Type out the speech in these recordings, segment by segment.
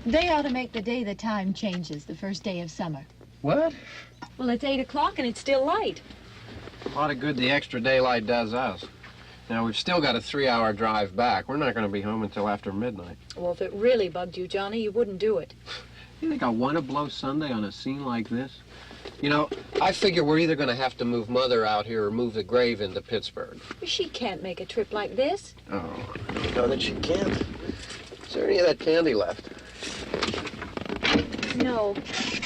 They ought to make the day the time changes, the first day of summer. What? Well, it's 8 o'clock and it's still light. A lot of good the extra daylight does us. Now, we've still got a 3-hour drive back. We're not going to be home until after midnight. Well, if it really bugged you, Johnny, you wouldn't do it. You think I want to blow Sunday on a scene like this? You know, I figure we're either going to have to move Mother out here or move the grave into Pittsburgh. She can't make a trip like this. Oh, you know that she can't. Is there any of that candy left? No.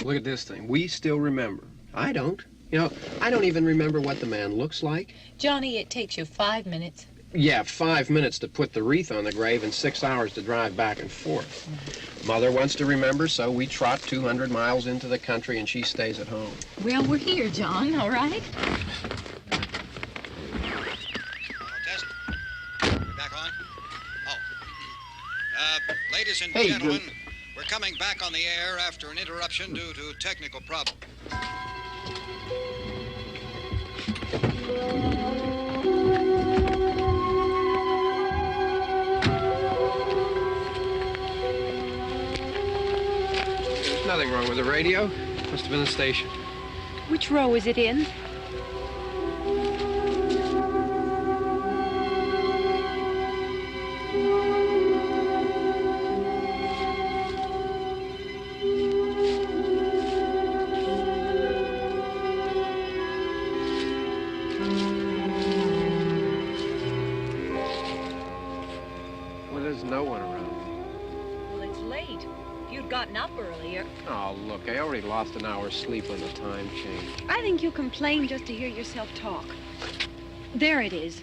Look at this thing. We still remember. I don't. You know, I don't even remember what the man looks like. Johnny, it takes you 5 minutes. Yeah, 5 minutes to put the wreath on the grave and 6 hours to drive back and forth. Mother wants to remember, so we trot 200 miles into the country and she stays at home. Well, we're here, John, all right? Test. We're back on? Oh. Ladies and gentlemen, we're coming back on the air after an interruption due to technical problem. There's nothing wrong with the radio. Must have been the station. Which row is it in? Up earlier. Oh, look, I already lost an hour's sleep on the time change. I think you complain just to hear yourself talk. There it is.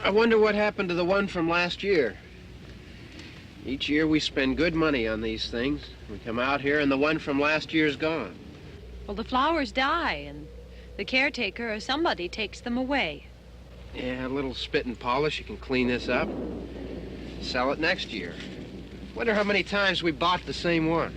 I wonder what happened to the one from last year. Each year we spend good money on these things. We come out here and the one from last year's gone. Well, the flowers die and the caretaker or somebody takes them away. Yeah, a little spit and polish. You can clean this up. Sell it next year. Wonder how many times we bought the same one.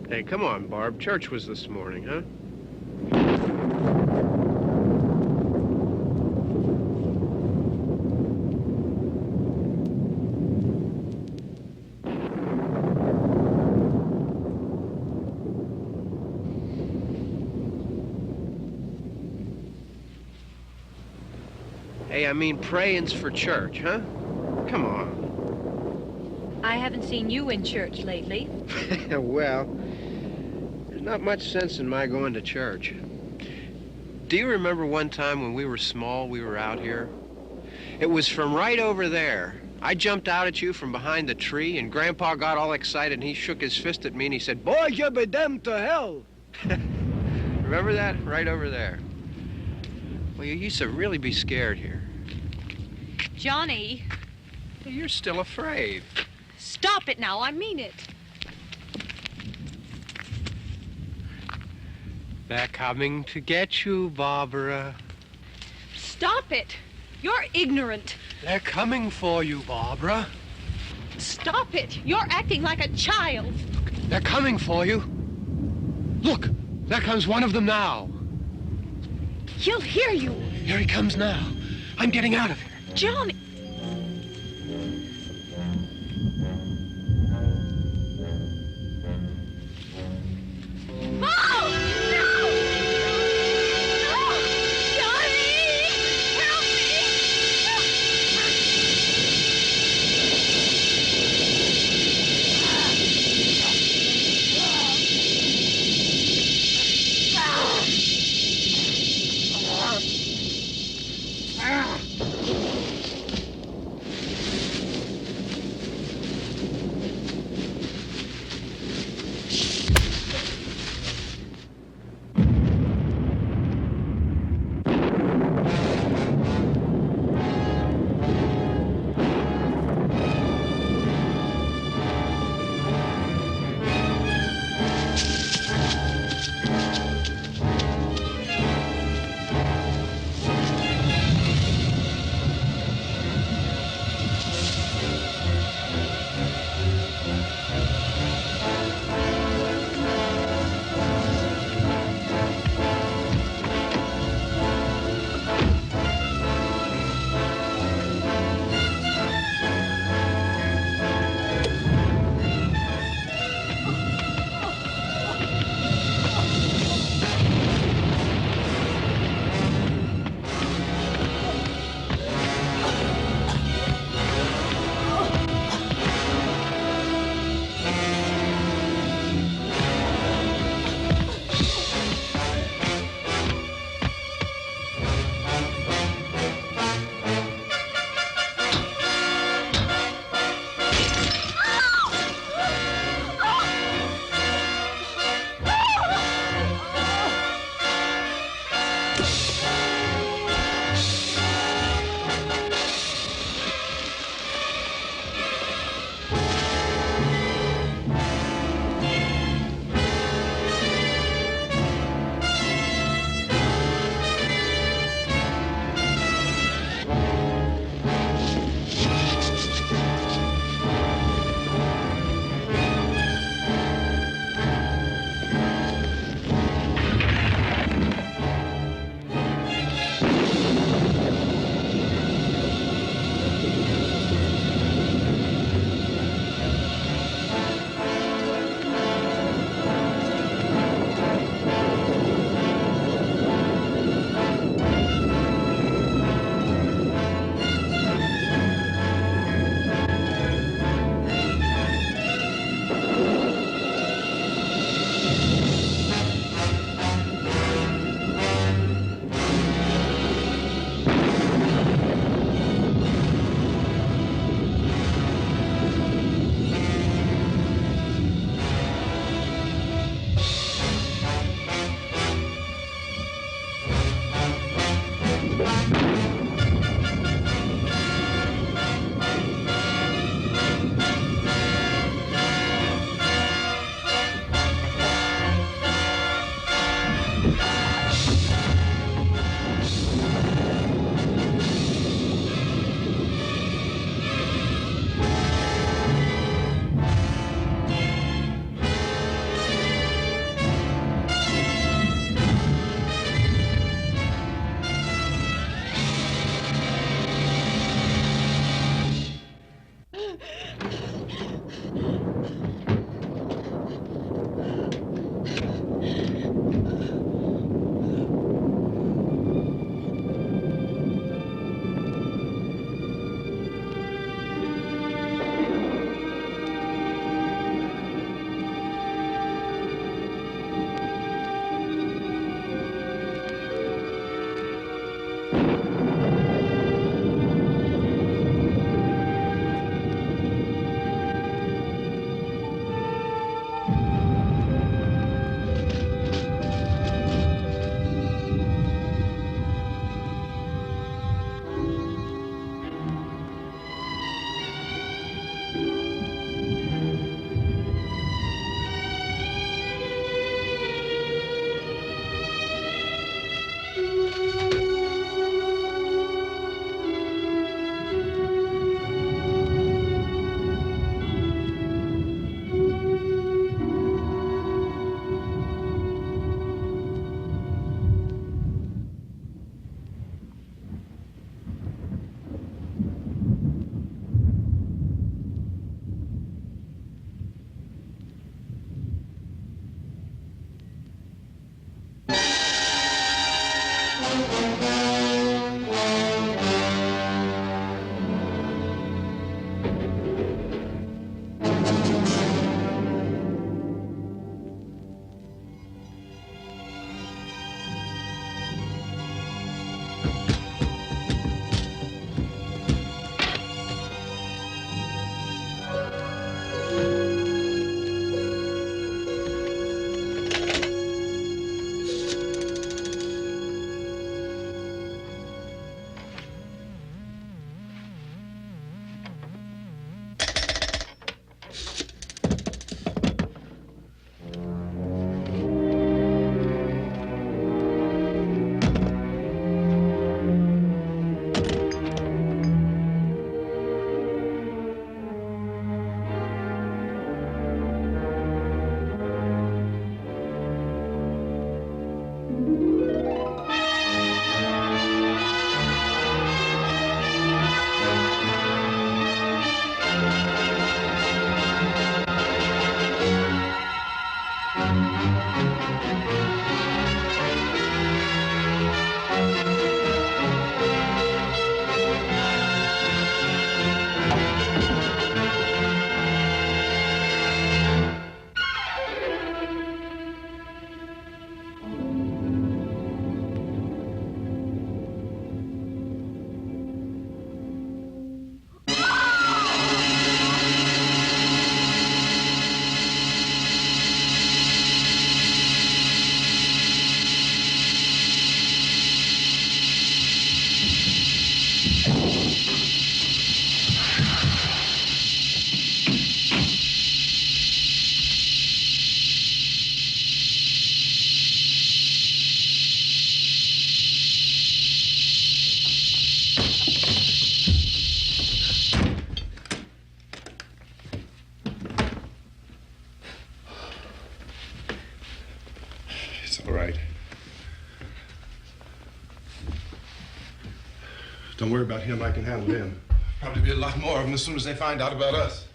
Hey, come on, Barb. Church was this morning, huh? Hey, I mean praying's for church, huh? Come on. I haven't seen you in church lately. Well, there's not much sense in my going to church. Do you remember one time when we were small, we were out here? It was from right over there. I jumped out at you from behind the tree, and Grandpa got all excited, and he shook his fist at me, and he said, "Boy, you'll be damned to hell." Remember that? Right over there. Well, you used to really be scared here. Johnny, You're still afraid. stop it now. I mean it. They're coming to get you, Barbara. Stop it. You're ignorant. They're coming for you, Barbara. Stop it. You're acting like a child. They're coming for you. Look, there comes one of them now. He'll hear you. Here he comes now. I'm getting out of here. Johnny. Oh! No! No! Johnny! Help All right. Don't worry about him. I can handle him. Probably be a lot more of them as soon as they find out about us.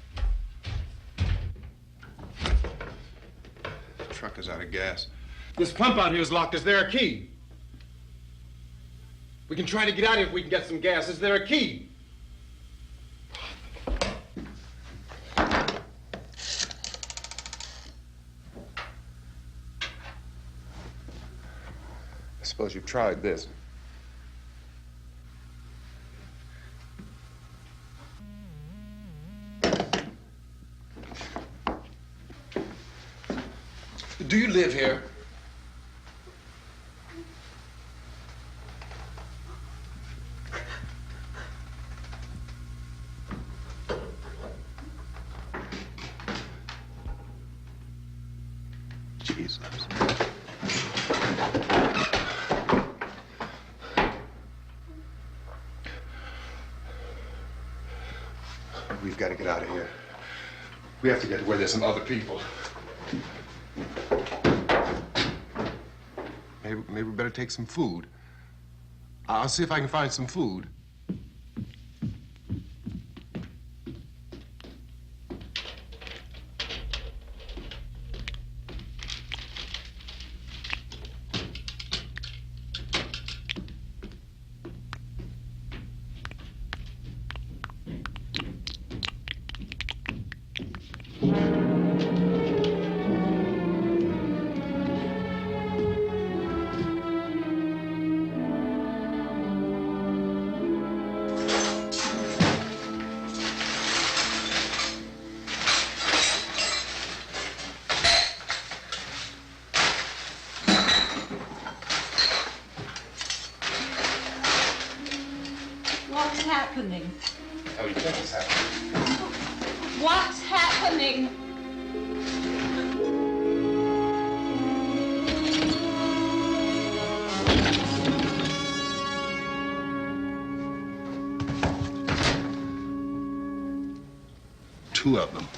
The truck is out of gas. This pump out here is locked. Is there a key? We can try to get out of here if we can get some gas. Is there a key? I suppose you've tried this. Do you live here? Jesus. We've got to get out of here. We have to get to where there's some other people. Maybe we better take some food. I'll see if I can find some food. What's happening? How do you think it's happening? What's happening? Two of them.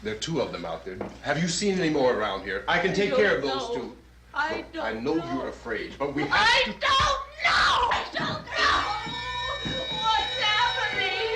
There are two of them out there. Have you seen any more around here? I can take care of those two. I don't I know you're afraid, but we have I to... don't know! I don't know! What's happening?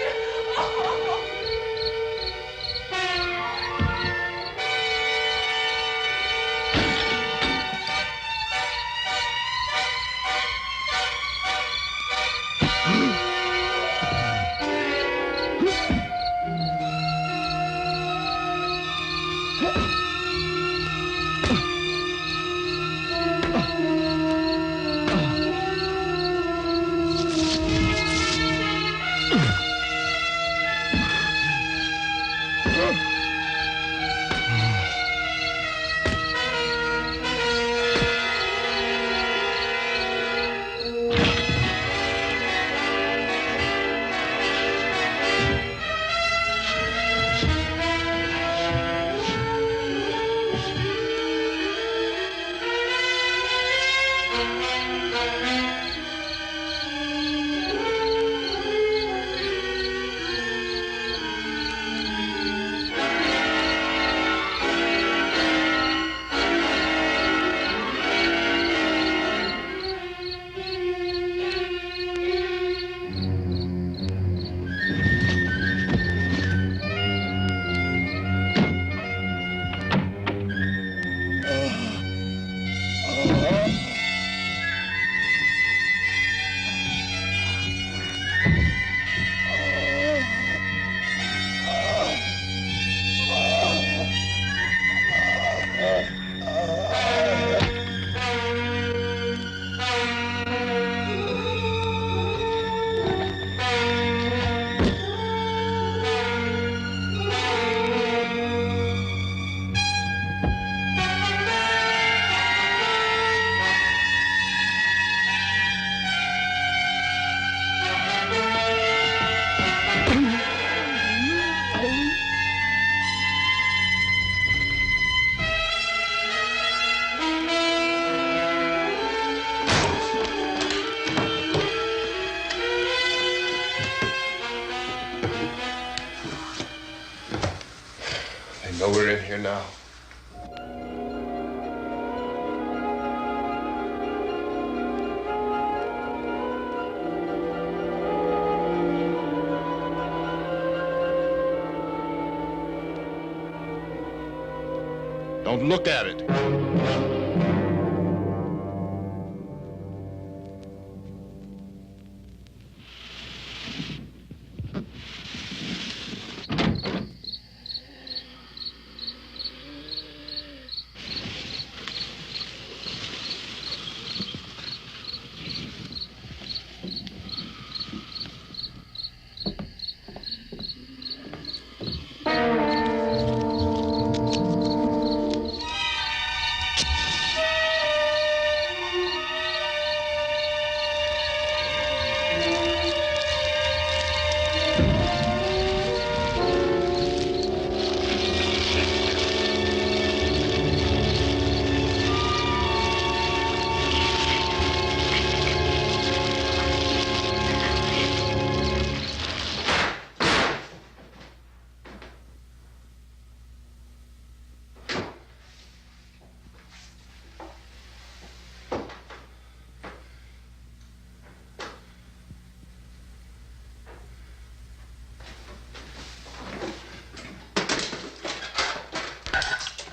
know we're in here now. Don't look at it.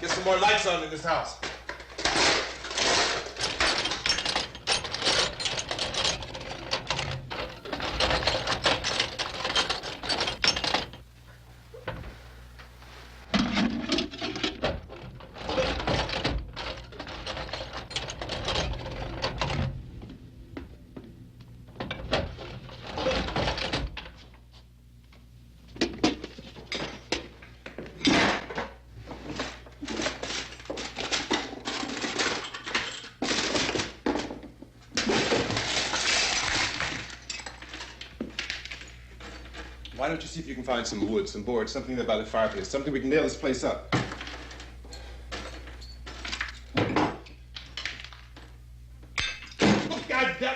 Get some more lights on in this house. Why don't you see if you can find some wood, some board, something there by the fireplace, something we can nail this place up. Oh, God damn!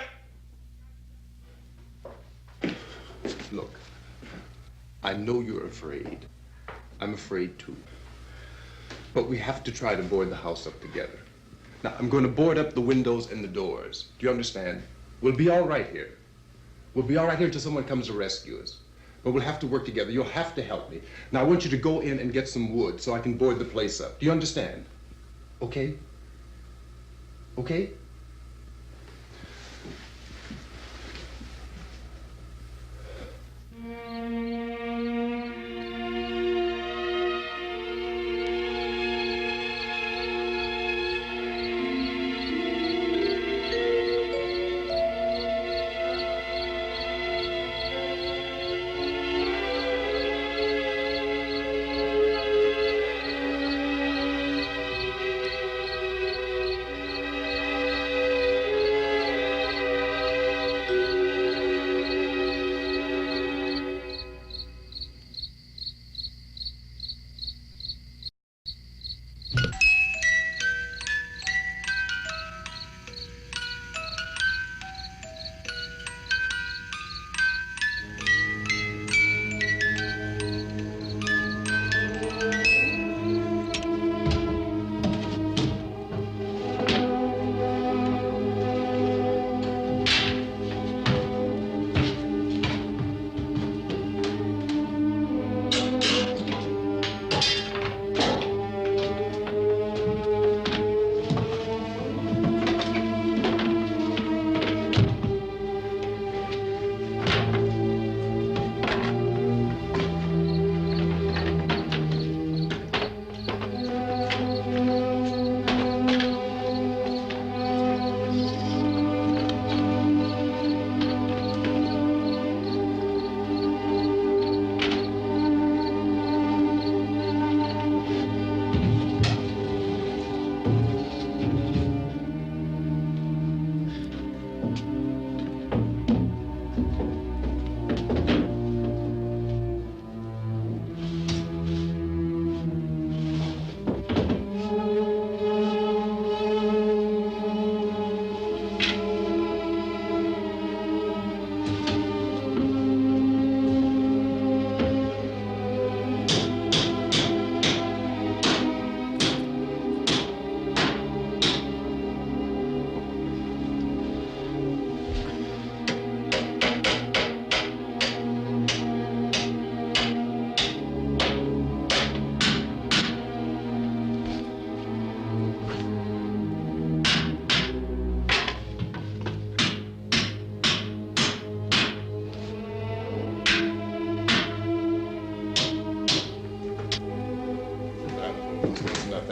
Look, I know you're afraid. I'm afraid too. But we have to try to board the house up together. Now, I'm going to board up the windows and the doors. Do you understand? We'll be all right here. We'll be all right here until someone comes to rescue us. But we'll have to work together. You'll have to help me. Now, I want you to go in and get some wood so I can board the place up. Do you understand? Okay? Okay?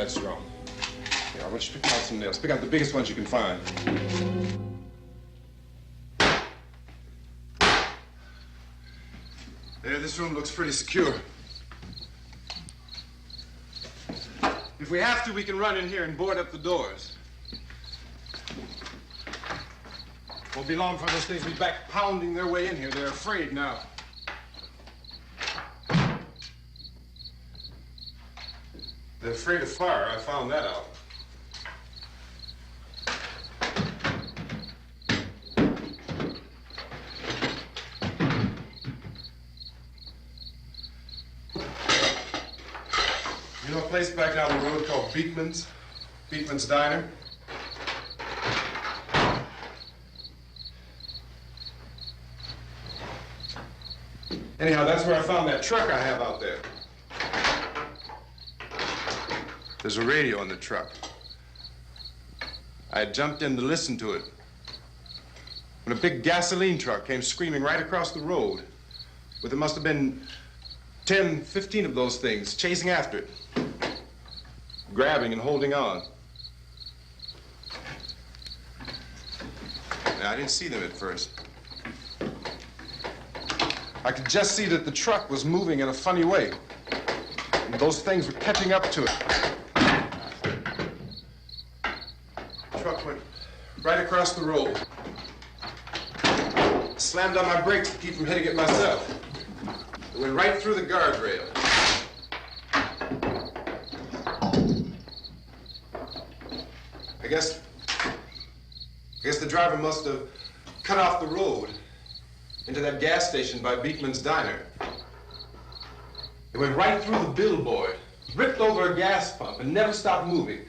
that's wrong. Here, I want you to pick out some nails. Pick out the biggest ones you can find. There, this room looks pretty secure. If we have to, we can run in here and board up the doors. Won't be long for those things to be back pounding their way in here. They're afraid now. They're afraid of fire. I found that out. You know a place back down the road called Beekman's? Beekman's Diner? Anyhow, that's where I found that truck I have out there. There's a radio in the truck. I had jumped in to listen to it when a big gasoline truck came screaming right across the road with there must have been 10, 15 of those things chasing after it, grabbing and holding on. Now, I didn't see them at first. I could just see that the truck was moving in a funny way. And those things were catching up to it. The truck went right across the road. Slammed on my brakes to keep from hitting it myself. It went right through the guardrail. I guess the driver must have cut off the road into that gas station by Beekman's Diner. It went right through the billboard, ripped over a gas pump, and never stopped moving.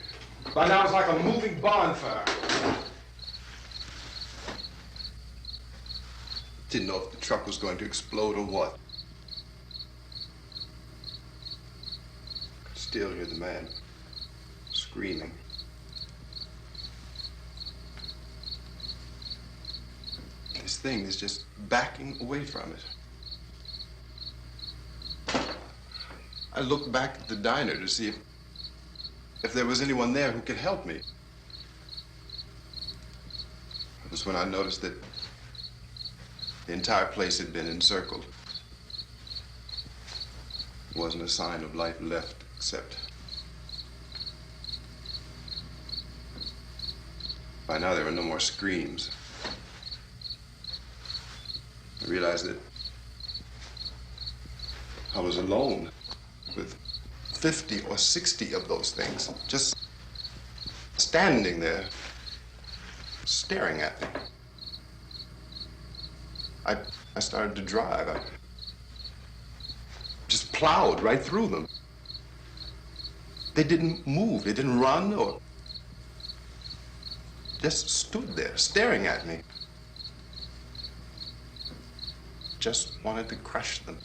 By now, it's like a moving bonfire. Didn't know if the truck was going to explode or what. Still hear the man screaming. This thing is just backing away from it. I looked back at the diner to see if there was anyone there who could help me. It was when I noticed that the entire place had been encircled. There wasn't a sign of life left except by now there were no more screams. I realized that I was alone with 50 or 60 of those things, just standing there, staring at me. I started to drive. I just plowed right through them. They didn't move, they didn't run or just stood there staring at me. Just wanted to crush them.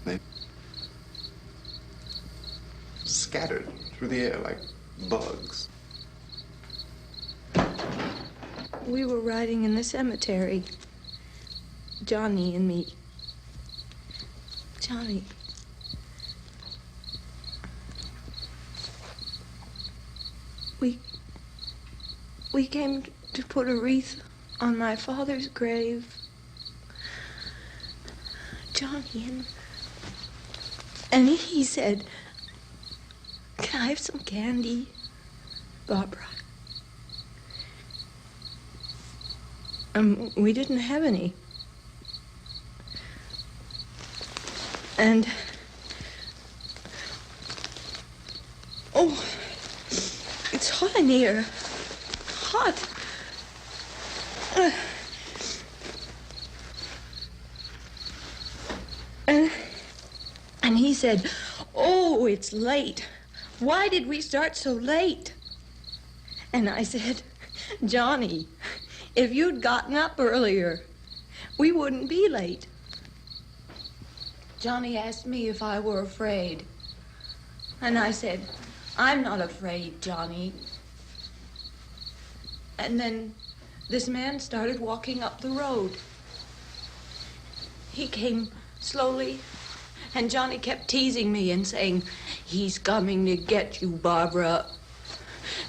They scattered through the air like bugs. We were riding in the cemetery, Johnny and me. Johnny. We came to put a wreath on my father's grave. Johnny, and he said, "Can I have some candy, Barbara?" We didn't have any. And oh, it's hot in here. Hot. And he said, "Oh, it's late. Why did we start so late?" And I said, "Johnny, if you'd gotten up earlier, we wouldn't be late." Johnny asked me if I were afraid. And I said, "I'm not afraid, Johnny." And then this man started walking up the road. He came slowly And Johnny kept teasing me and saying, "He's coming to get you, Barbara."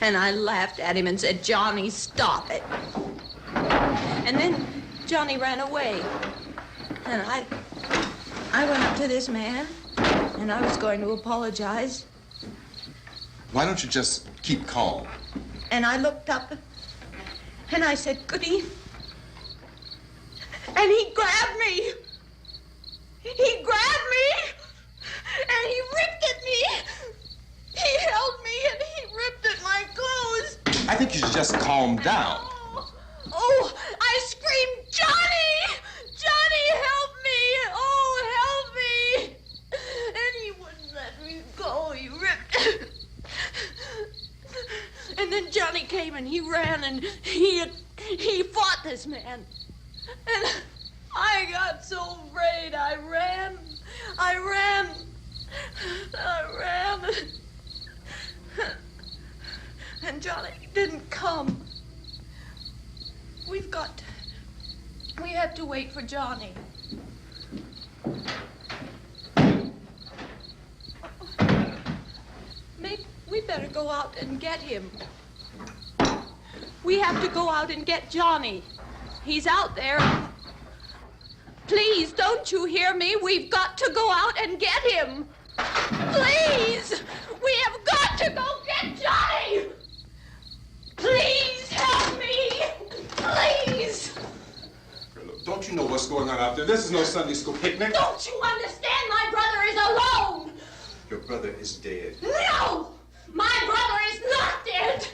And I laughed at him and said, "Johnny, stop it." And then Johnny ran away. And I went up to this man, and I was going to apologize. Why don't you just keep calm? And I looked up, and I said, "Good evening." And he grabbed me. He grabbed me, and he ripped at me. He held me, and he ripped at my clothes. I think you should just calm down. Oh, I screamed, "Johnny! Johnny, help me! Oh, help me!" And he wouldn't let me go. He ripped. And then Johnny came and he ran and he fought this man. And I got so afraid. I ran. And Johnny didn't come. We have to wait for Johnny. Maybe we better go out and get him. We have to go out and get Johnny. He's out there. Please, don't you hear me? We've got to go out and get him. Please! We have got to go get Johnny! Please help me! Please! Don't you know what's going on out there? This is no Sunday school picnic. Don't you understand? My brother is alone! Your brother is dead. No! My brother is not dead!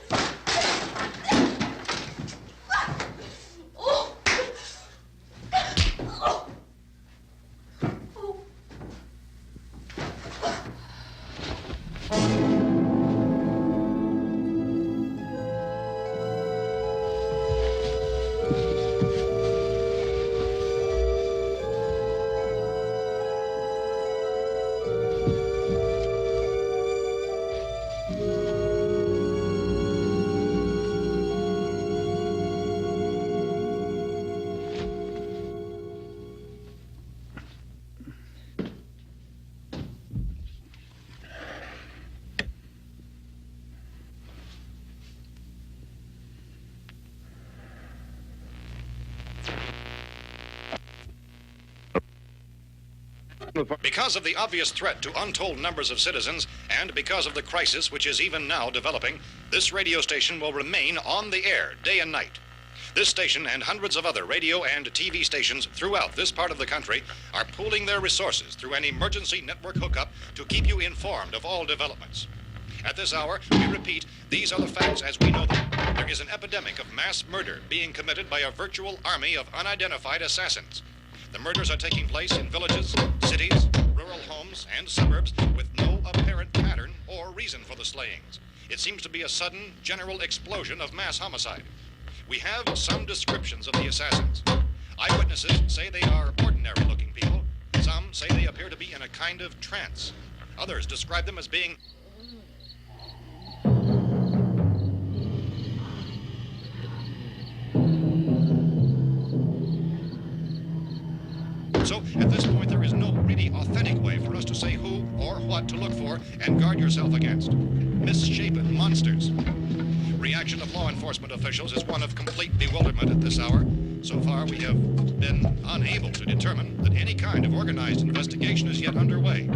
Oh. Oh. Oh. Because of the obvious threat to untold numbers of citizens, and because of the crisis which is even now developing, this radio station will remain on the air day and night. This station and hundreds of other radio and TV stations throughout this part of the country are pooling their resources through an emergency network hookup to keep you informed of all developments. At this hour, we repeat, these are the facts as we know them. There is an epidemic of mass murder being committed by a virtual army of unidentified assassins. The murders are taking place in villages, cities, rural homes, and suburbs with no apparent pattern or reason for the slayings. It seems to be a sudden, general explosion of mass homicide. We have some descriptions of the assassins. Eyewitnesses say they are ordinary-looking people. Some say they appear to be in a kind of trance. Others describe them as being... So, at this point, there is no really authentic way for us to say who or what to look for and guard yourself against. Misshapen monsters. Reaction of law enforcement officials is one of complete bewilderment at this hour. So far, we have been unable to determine that any kind of organized investigation is yet underway.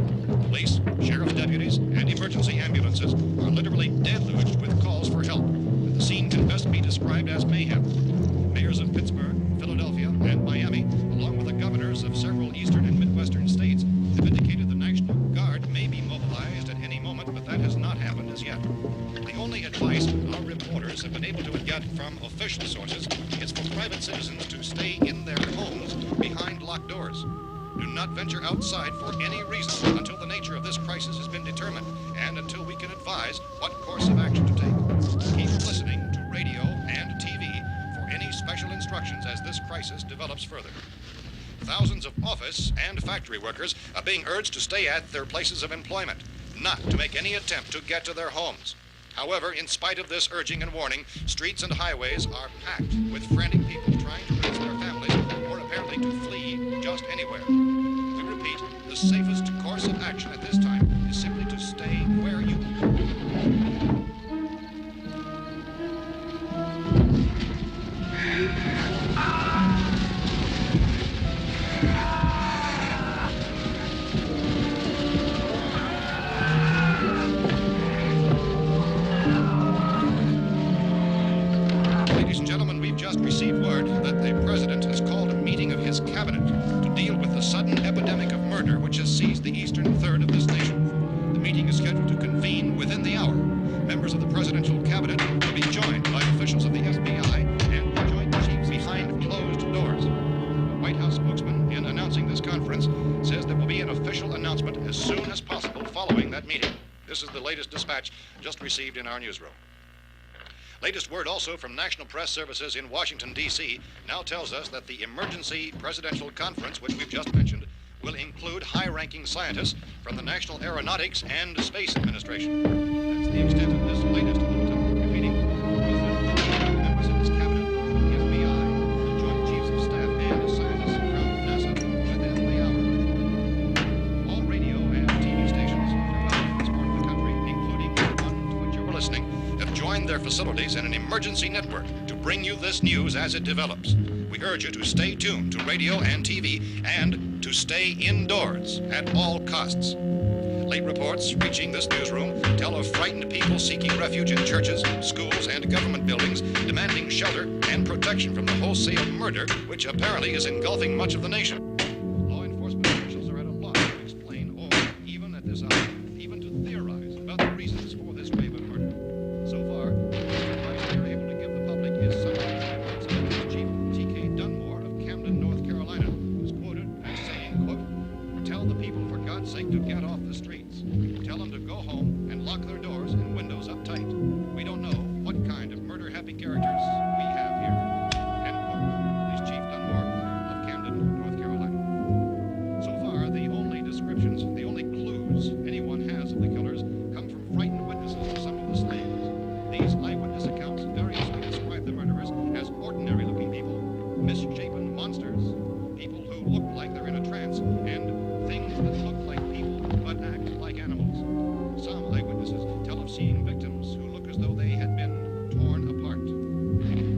Police, sheriff's deputies, and emergency ambulances are literally deluged with calls for help. The scene can best be described as mayhem. Mayors of Pittsburgh, Philadelphia, and Miami, along with the governors of several eastern and midwestern states, have indicated the National Guard may be mobilized at any moment, but that has not happened as yet. The only advice our reporters have been able to get from official sources is for private citizens to stay in their homes behind locked doors. Do not venture outside for any reason until the nature of this crisis has been determined and until we can advise what course of action to take. Keep listening to radio and TV for any special instructions as this crisis develops further. Thousands of office and factory workers are being urged to stay at their places of employment, not to make any attempt to get to their homes. However, in spite of this urging and warning, streets and highways are packed with frantic people trying to reach their families or apparently to flee just anywhere. We repeat, the safest course course of action at this time is simply to stay where you are. Ladies and gentlemen, we've just received word that the President has called a meeting of his cabinet to deal with the sudden epidemic of murder which has seized the eastern third of this nation. The meeting is scheduled to convene within the hour. Members of the presidential cabinet will be joined by officials of the FBI and the Joint Chiefs behind closed doors. The White House spokesman, in announcing this conference, says there will be an official announcement as soon as possible following that meeting. This is the latest dispatch just received in our newsroom. Latest word also from National Press Services in Washington, D.C. now tells us that the emergency presidential conference, which we've just mentioned, will include high-ranking scientists from the National Aeronautics and Space Administration. That's the extent of this latest bulletin. Repeating, members of his cabinet, the FBI, the Joint Chiefs of Staff, and scientists from NASA within the hour. All radio and TV stations throughout this part of the country, including the one to which you're listening, have joined their facilities in an emergency network to bring you this news as it develops. We urge you to stay tuned to radio and TV and to stay indoors at all costs. Late reports reaching this newsroom tell of frightened people seeking refuge in churches, schools, and government buildings, demanding shelter and protection from the wholesale murder which apparently is engulfing much of the nation. Law enforcement officials are at a loss to explain or, even at this hour, even to theorize about the reasons for this wave of murder. So far, the advice we are able to give the public is summary reports of Police Chief T.K. Dunmore of Camden, North Carolina, who's quoted as saying, quote, "Tell the people for God's sake to get off the streets. Tell them to go home and lock their doors and windows up tight. We don't know what kind of murder-happy characters we have here." End quote. Police Chief Dunmore of Camden, North Carolina. So far, the only descriptions, the only clues anyone has of the killers come from frightened witnesses of some of the slayings. These eyewitness accounts variously describe the murderers as ordinary-looking people, misshapen monsters, people who look like they're in a trance, and things that look like people but act like animals. Some eyewitnesses tell of seeing victims who look as though they had been torn apart.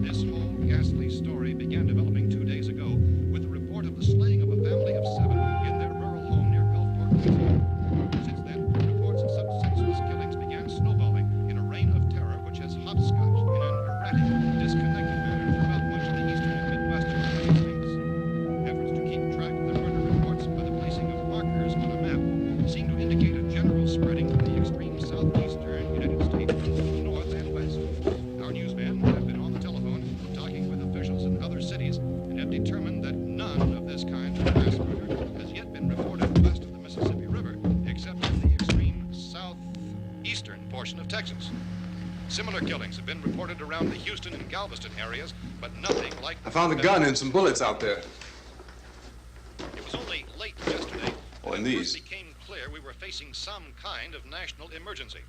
This whole ghastly story began developing 2 days ago with the report of the slaying of a family of 7 in their rural home near Gulfport, Louisiana. Since then, reports of such senseless killings began snowballing in a reign of terror which has hopscotched in an erratic, disconnected manner throughout much of the eastern and midwestern United States. Efforts to keep track of the murder reports by the placing of markers on a map seem to indicate a general spreading of the extreme southeastern United States from the north and west. Our newsmen have been on the telephone talking with officials in other cities and have determined that none of this kind of mass murder has yet been reported west of the Mississippi River, except in the extreme southeastern portion of Texas. Similar killings have been reported around the Houston and Galveston areas, but nothing like... I found a gun and some bullets out there. It was only late yesterday Oh, that and it these. first became clear we were facing some kind of national emergency.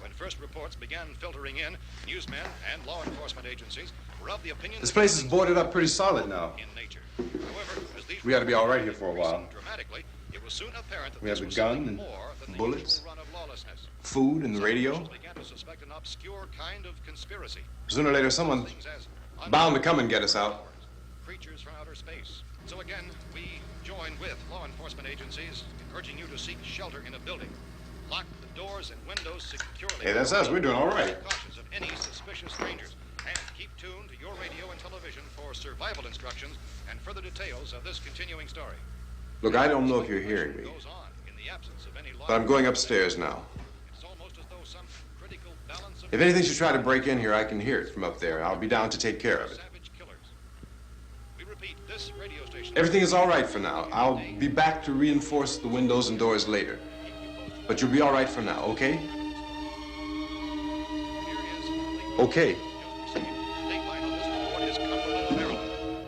When first reports began filtering in, newsmen and law enforcement agencies were of the opinion This that place is things boarded were up pretty solid now. in nature. However, as these We ought to be all right here for a reports while. increased dramatically, it was soon apparent that We have this the was gun something and more than the bullets, usual run of lawlessness. Food and the Some radio. officials began to suspect an obscure kind of conspiracy. Sooner or later, someone's Things as bound to come and get us out. creatures from outer space. So again, we join with law enforcement agencies in urging you to seek shelter in a building. Lock the doors and windows securely. Hey, that's us. We're doing all right. Cautious of any suspicious strangers. And keep tuned to your radio and television for survival instructions and further details of this continuing story. Look, I don't know if you're hearing me, Goes on in the absence of any law. but I'm going upstairs now. It's almost as though some critical balance of If anything should try to break in here, I can hear it from up there. I'll be down to take care of it. savage killers. We repeat, this radio station. Everything is all right for now. I'll be back to reinforce the windows and doors later. But you'll be all right for now, okay? Okay. Dateline on this report is Cumberland, Maryland.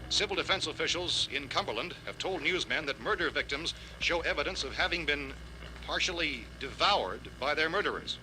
Civil defense officials in Cumberland have told newsmen that murder victims show evidence of having been partially devoured by their murderers.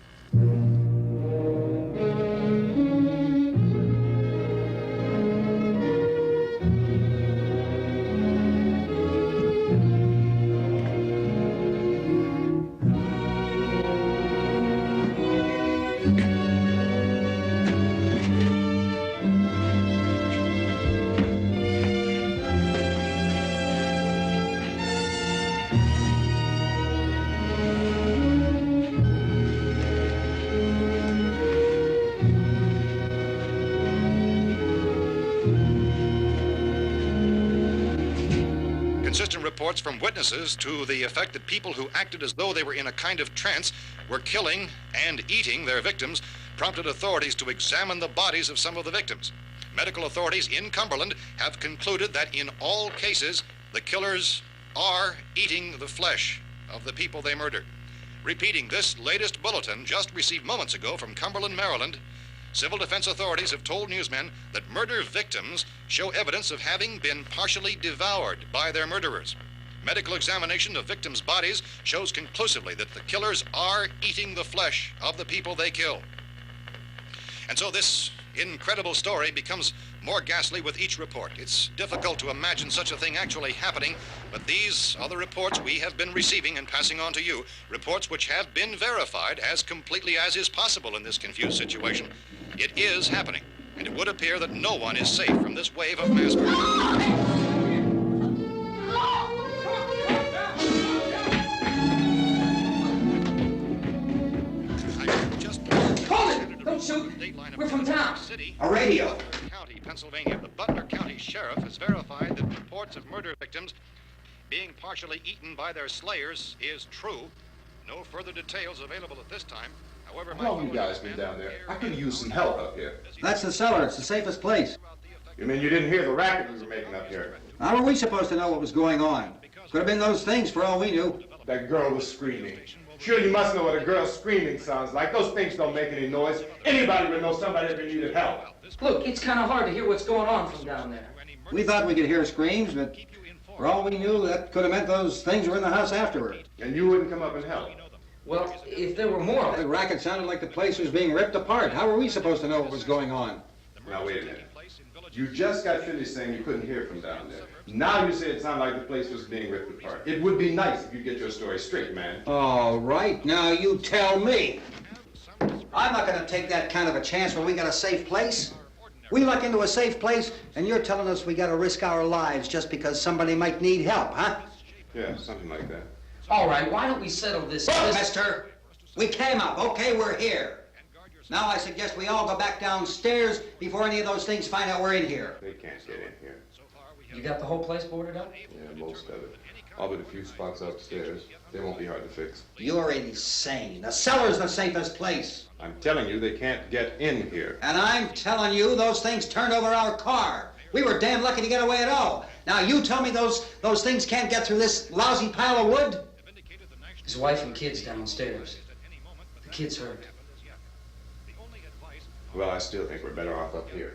Consistent reports from witnesses to the effect that people who acted as though they were in a kind of trance were killing and eating their victims prompted authorities to examine the bodies of some of the victims. Medical authorities in Cumberland have concluded that in all cases, the killers are eating the flesh of the people they murdered. Repeating this latest bulletin just received moments ago from Cumberland, Maryland, civil defense authorities have told newsmen that murder victims show evidence of having been partially devoured by their murderers. Medical examination of victims' bodies shows conclusively that the killers are eating the flesh of the people they kill. And so this incredible story becomes more ghastly with each report. It's difficult to imagine such a thing actually happening, but these are the reports we have been receiving and passing on to you, reports which have been verified as completely as is possible in this confused situation. It is happening, and it would appear that no one is safe from this wave of mass murder. Don't shoot. We're from town. A radio. County, Pennsylvania. The Butler County Sheriff has verified that reports of murder victims being partially eaten by their slayers is true. No further details available at this time. However, How long you guys been down there? I could use some help up here. That's the cellar. It's the safest place. You mean you didn't hear the racket we were making up here? How were we supposed to know what was going on? Could have been those things for all we knew. That girl was screaming. Sure, you must know what a girl screaming sounds like. Those things don't make any noise. Anybody would know somebody ever needed help. Look, it's kind of hard to hear what's going on from down there. We thought we could hear screams, but for all we knew, that could have meant those things were in the house afterward. And you wouldn't come up and help? Well, if there were more of The them. racket sounded like the place was being ripped apart. How were we supposed to know what was going on? Now, wait a minute. You just got finished saying you couldn't hear from down there. Now you say it sounded like the place was being ripped apart. It would be nice if you get your story straight, man. All right, now you tell me. I'm not going to take that kind of a chance when we got a safe place. We luck into a safe place, and you're telling us we got to risk our lives just because somebody might need help, huh? Yeah, something like that. All right, why don't we settle this? Look, mister, we came up. Okay, we're here. Now I suggest we all go back downstairs before any of those things find out we're in here. They can't get in here. You got the whole place boarded up? Yeah, most of it. All but a few spots upstairs. They won't be hard to fix. You're insane. The cellar's the safest place. I'm telling you, they can't get in here. And I'm telling you, those things turned over our car. We were damn lucky to get away at all. Now you tell me those things can't get through this lousy pile of wood? His wife and kids downstairs. The kid's hurt. Well, I still think we're better off up here.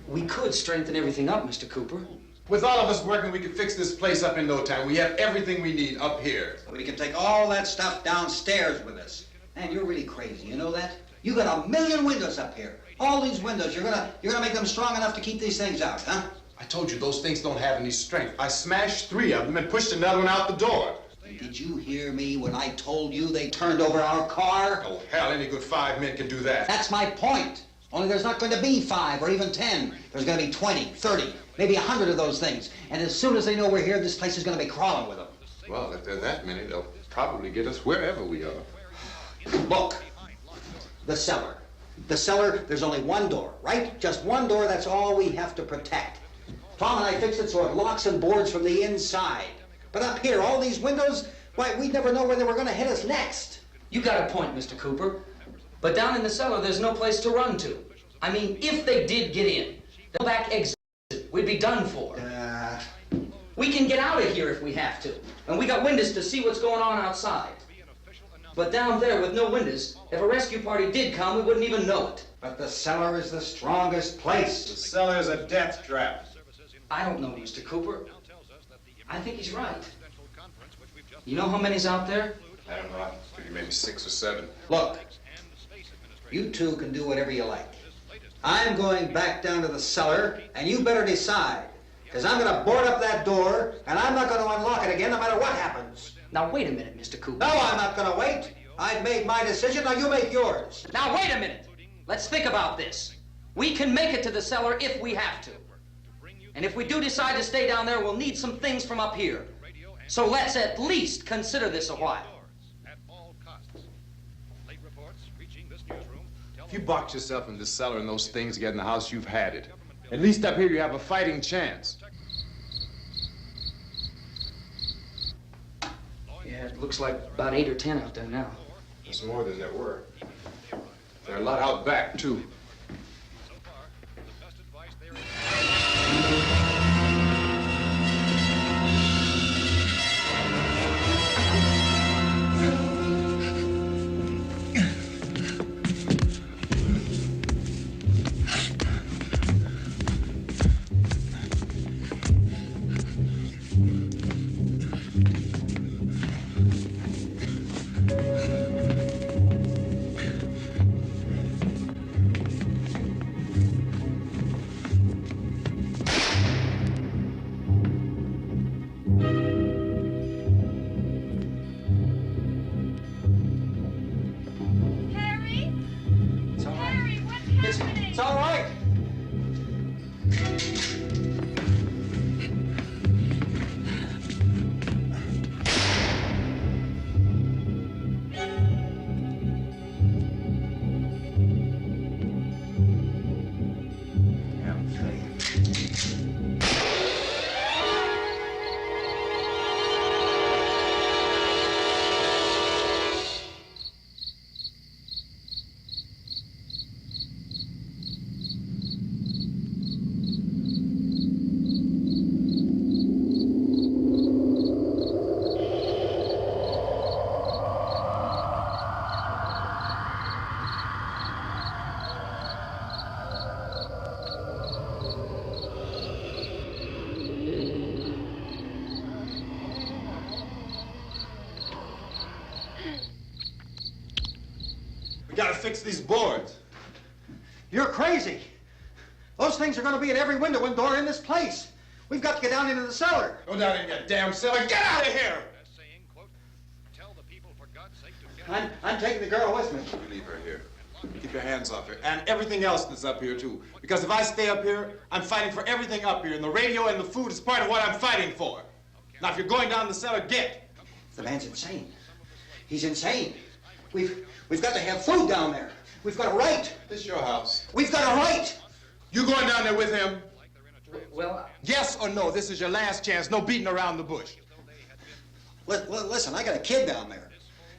We could strengthen everything up, Mr. Cooper. With all of us working, we could fix this place up in no time. We have everything we need up here. We can take all that stuff downstairs with us. Man, you're really crazy, you know that? You got 1,000,000 windows up here. All these windows, you're gonna make them strong enough to keep these things out, huh? I told you, those things don't have any strength. I smashed 3 of them and pushed another one out the door. Did you hear me when I told you they turned over our car? Oh, hell, any good 5 men can do that. That's my point. Only there's not going to be 5 or even 10. There's going to be 20, 30, maybe 100 of those things. And as soon as they know we're here, this place is going to be crawling with them. Well, if there are that many, they'll probably get us wherever we are. Look, the cellar. The cellar, there's only one door, right? Just one door, that's all we have to protect. Tom and I fixed it so it locks and boards from the inside. But up here, all these windows, why, we'd never know where they were going to hit us next. You got a point, Mr. Cooper. But down in the cellar, there's no place to run to. I mean, if they did get in, the back exit, we'd be done for. We can get out of here if we have to. And we got windows to see what's going on outside. But down there with no windows, if a rescue party did come, we wouldn't even know it. But the cellar is the strongest place. The cellar is a death trap. I don't know, Mr. Cooper. I think he's right. You know how many's out there? I don't know. I figure maybe 6 or 7. Look, you two can do whatever you like. I'm going back down to the cellar, and you better decide. Because I'm going to board up that door, and I'm not going to unlock it again no matter what happens. Now, wait a minute, Mr. Cooper. No, I'm not going to wait. I've made my decision, now you make yours. Now, wait a minute. Let's think about this. We can make it to the cellar if we have to. And if we do decide to stay down there, we'll need some things from up here. So let's at least consider this a while. If you box yourself in the cellar and those things get in the house, you've had it. At least up here you have a fighting chance. Yeah, it looks like about 8 or 10 out there now. There's more than there were. There are a lot out back, too. It's all right. We gotta fix these boards. You're crazy. Those things are going to be at every window and door in this place. We've got to get down into the cellar. Go down in your damn cellar. Get out of here! I'm taking the girl with me. You leave her here. Keep your hands off her. And everything else that's up here, too. Because if I stay up here, I'm fighting for everything up here. And the radio and the food is part of what I'm fighting for. Now, if you're going down the cellar, get. The man's insane. He's insane. We've got to have food down there. We've got a right. This is your house. We've got a right. You going down there with him? Well, Yes or no? This is your last chance. No beating around the bush. Listen, I got a kid down there.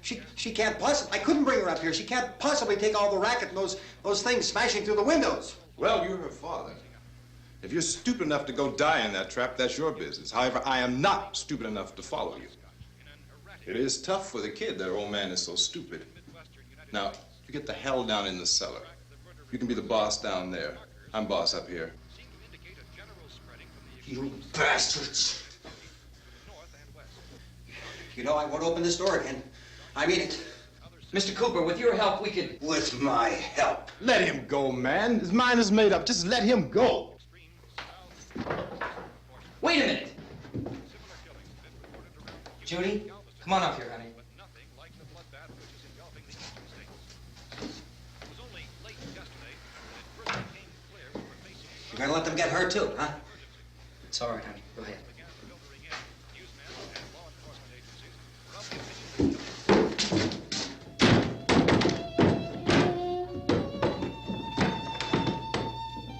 She can't possibly. I couldn't bring her up here. She can't possibly take all the racket and those things smashing through the windows. Well, you're her father. If you're stupid enough to go die in that trap, that's your business. However, I am not stupid enough to follow you. It is tough for the kid that her old man is so stupid. Now, you get the hell down in the cellar. You can be the boss down there. I'm boss up here. You bastards. You know, I won't open this door again. I mean it. Mr. Cooper, with your help, we could... With my help. Let him go, man. His mind is made up. Just let him go. Wait a minute. Judy, come on up here, honey. You're gonna let them get hurt too, huh? It's all right, honey. Go ahead.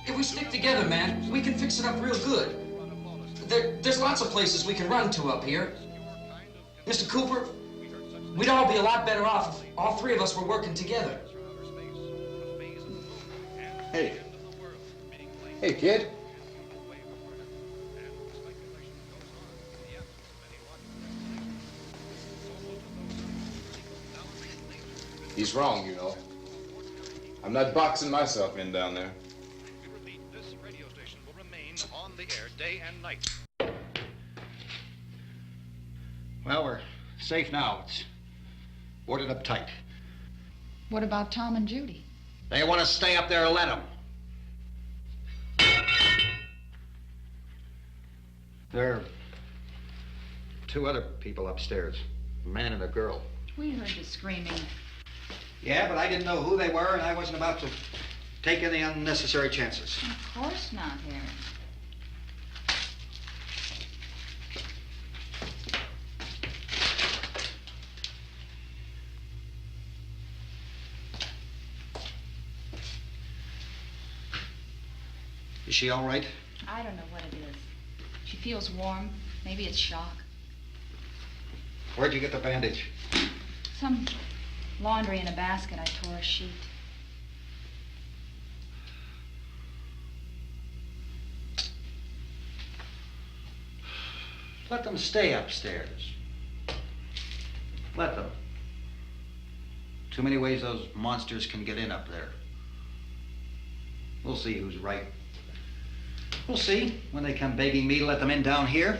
If we stick together, man, we can fix it up real good. There's lots of places we can run to up here. Mr. Cooper, we'd all be a lot better off if all three of us were working together. Hey. Hey, kid. He's wrong, you know. I'm not boxing myself in down there. We repeat, this radio station will remain on the air day and night. Well, we're safe now. It's boarded up tight. What about Tom and Judy? They want to stay up there, let them. There are two other people upstairs, a man and a girl. We heard you screaming. Yeah, but I didn't know who they were, and I wasn't about to take any unnecessary chances. Of course not, Harry. Is she all right? I don't know what it is. She feels warm. Maybe it's shock. Where'd you get the bandage? Some laundry in a basket. I tore a sheet. Let them stay upstairs. Let them. Too many ways those monsters can get in up there. We'll see who's right. We'll see when they come begging me to let them in down here.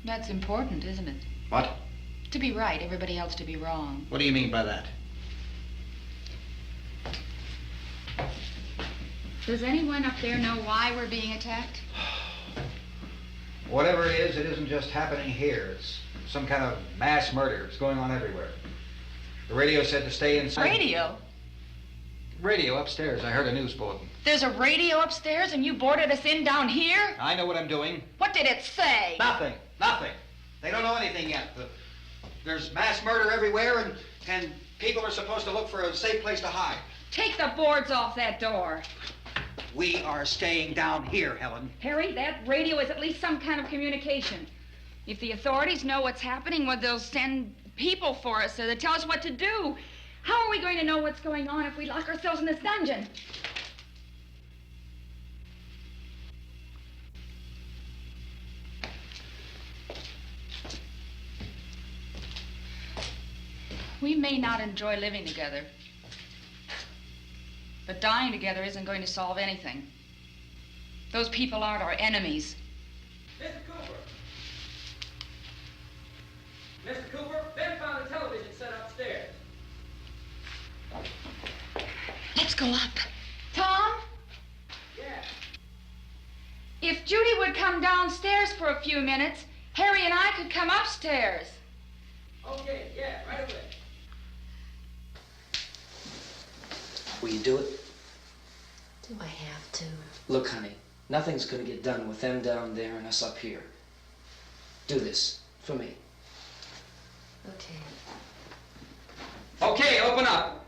That's important, isn't it? What? To be right, everybody else to be wrong. What do you mean by that? Does anyone up there know why we're being attacked? Whatever it isn't just happening here. It's some kind of mass murder. It's going on everywhere. The radio said to stay inside. Radio? Radio upstairs. I heard a news bulletin. There's a radio upstairs and you boarded us in down here? I know what I'm doing. What did it say? Nothing. Nothing. They don't know anything yet. There's mass murder everywhere and people are supposed to look for a safe place to hide. Take the boards off that door. We are staying down here, Helen. Harry, that radio is at least some kind of communication. If the authorities know what's happening, well, they'll send people for us so they tell us what to do. How are we going to know what's going on if we lock ourselves in this dungeon? We may not enjoy living together, but dying together isn't going to solve anything. Those people aren't our enemies. Mr. Cooper! Mr. Cooper, Ben found a television set upstairs. Let's go up. Tom? Yeah. If Judy would come downstairs for a few minutes, Harry and I could come upstairs. Okay, yeah, right away. Will you do it? Do I have to? Look, honey, nothing's gonna get done with them down there and us up here. Do this for me. Okay. Okay, open up.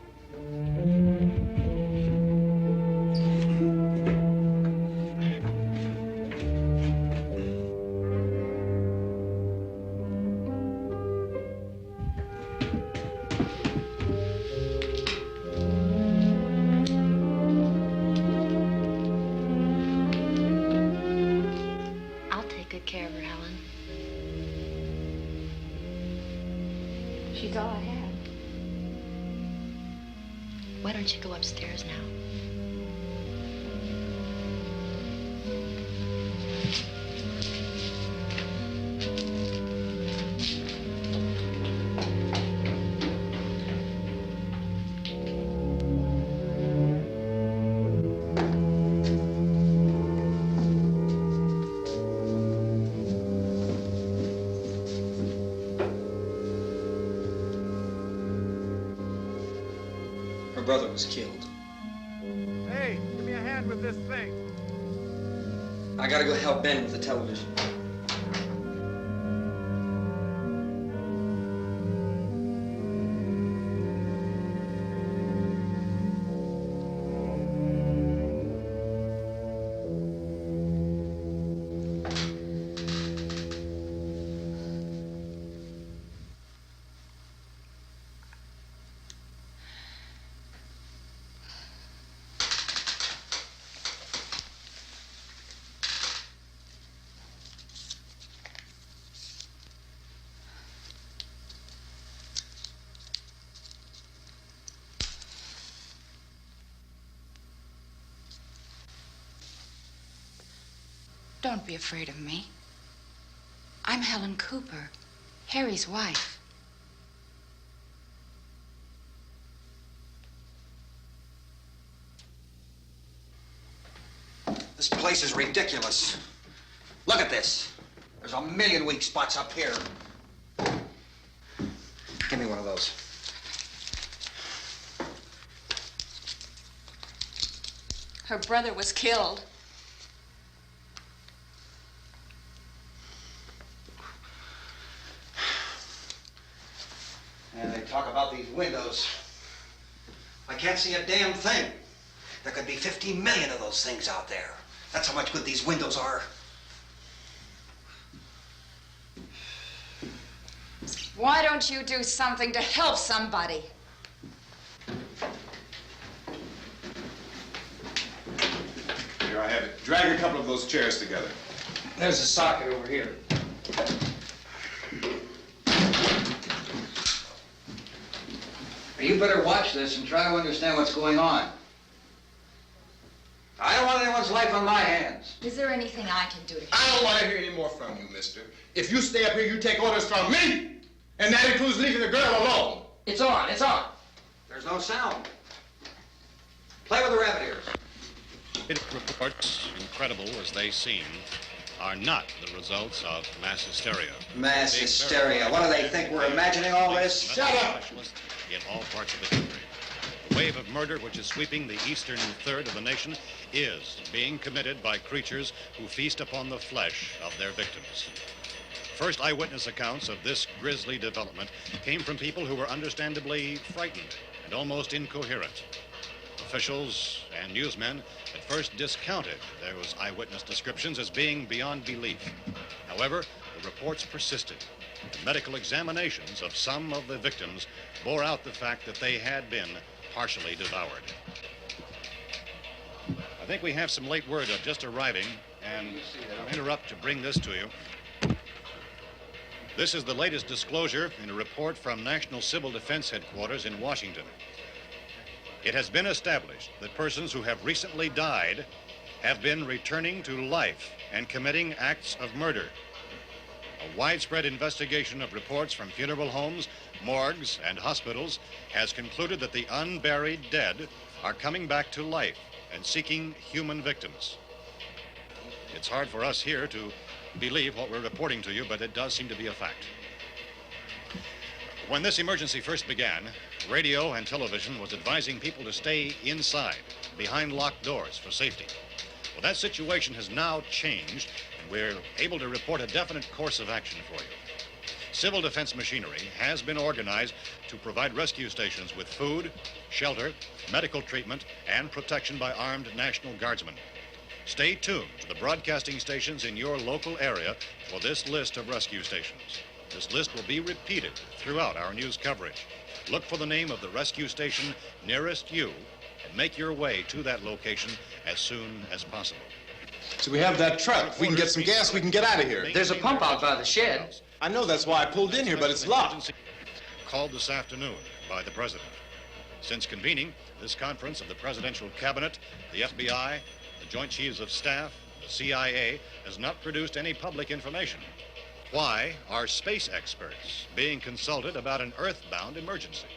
I'll take good care of her, Helen. She's all I have. Why don't you go upstairs now? Her brother was killed. Hey, give me a hand with this thing. I gotta go help Ben with the television. Don't be afraid of me. I'm Helen Cooper, Harry's wife. This place is ridiculous. Look at this. There's a million weak spots up here. Give me one of those. Her brother was killed. And they talk about these windows. I can't see a damn thing. There could be 15 million of those things out there. That's how much good these windows are. Why don't you do something to help somebody? Here, I have it. Drag a couple of those chairs together. There's a socket over here. You better watch this and try to understand what's going on. I don't want anyone's life on my hands. Is there anything I can do to help? I don't want to hear any more from you, mister. If you stay up here, you take orders from me. And that includes leaving the girl alone. It's on, it's on. There's no sound. Play with the rabbit ears. Reports, incredible as they seem, are not the results of mass hysteria. Mass hysteria. What do they think? We're imagining all this? Shut up! In all parts of the country. The wave of murder which is sweeping the eastern third of the nation is being committed by creatures who feast upon the flesh of their victims. First eyewitness accounts of this grisly development came from people who were understandably frightened and almost incoherent. Officials and newsmen at first discounted those eyewitness descriptions as being beyond belief. However, the reports persisted. The medical examinations of some of the victims bore out the fact that they had been partially devoured. I think we have some late word just arriving, and I'll interrupt to bring this to you. This is the latest disclosure in a report from National Civil Defense Headquarters in Washington. It has been established that persons who have recently died have been returning to life and committing acts of murder. A widespread investigation of reports from funeral homes, morgues, and hospitals has concluded that the unburied dead are coming back to life and seeking human victims. It's hard for us here to believe what we're reporting to you, but it does seem to be a fact. When this emergency first began, radio and television was advising people to stay inside, behind locked doors for safety. Well, that situation has now changed, and we're able to report a definite course of action for you. Civil defense machinery has been organized to provide rescue stations with food, shelter, medical treatment, and protection by armed National Guardsmen. Stay tuned to the broadcasting stations in your local area for this list of rescue stations. This list will be repeated throughout our news coverage. Look for the name of the rescue station nearest you and make your way to that location as soon as possible. So we have that truck. If we can get some gas, we can get out of here. There's a pump out by the shed. I know, that's why I pulled in here, but it's locked. Called this afternoon by the President. Since convening this conference of the Presidential Cabinet, the FBI, the Joint Chiefs of Staff, the CIA has not produced any public information. Why are space experts being consulted about an earthbound emergency?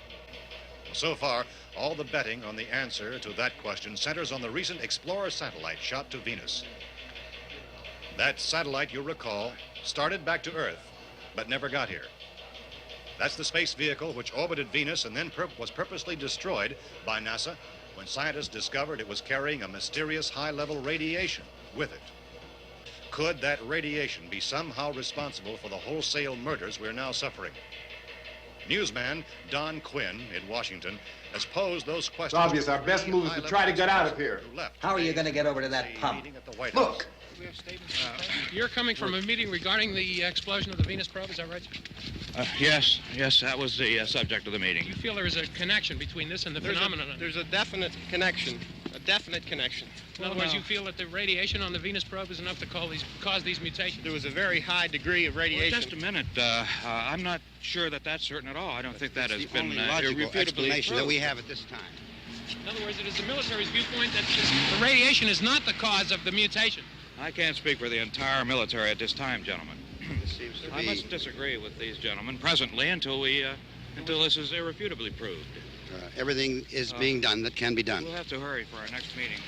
So far, all the betting on the answer to that question centers on the recent Explorer satellite shot to Venus. That satellite, you'll recall, started back to Earth, but never got here. That's the space vehicle which orbited Venus and then was purposely destroyed by NASA when scientists discovered it was carrying a mysterious high-level radiation with it. Could that radiation be somehow responsible for the wholesale murders we're now suffering? Newsman Don Quinn in Washington has posed those questions. It's obvious our best move is to try to get out of here. How are you going to get over to that pump? Look! You're coming from a meeting regarding the explosion of the Venus probe, is that right? Yes, that was the subject of the meeting. You feel there is a connection between this and the phenomenon? There's a definite connection. A definite connection. In other words, you feel that the radiation on the Venus probe is enough to cause these mutations? There was a very high degree of radiation. Well, just a minute. I'm not sure that that's certain at all. I don't think that has been the only logical irrefutably explanation that proved. we have at this time. In other words, it is the military's viewpoint that the radiation is not the cause of the mutation. I can't speak for the entire military at this time, gentlemen. This seems to I be... must disagree with these gentlemen presently until this is irrefutably proved. everything is being done that can be done. We'll have to hurry for our next meeting.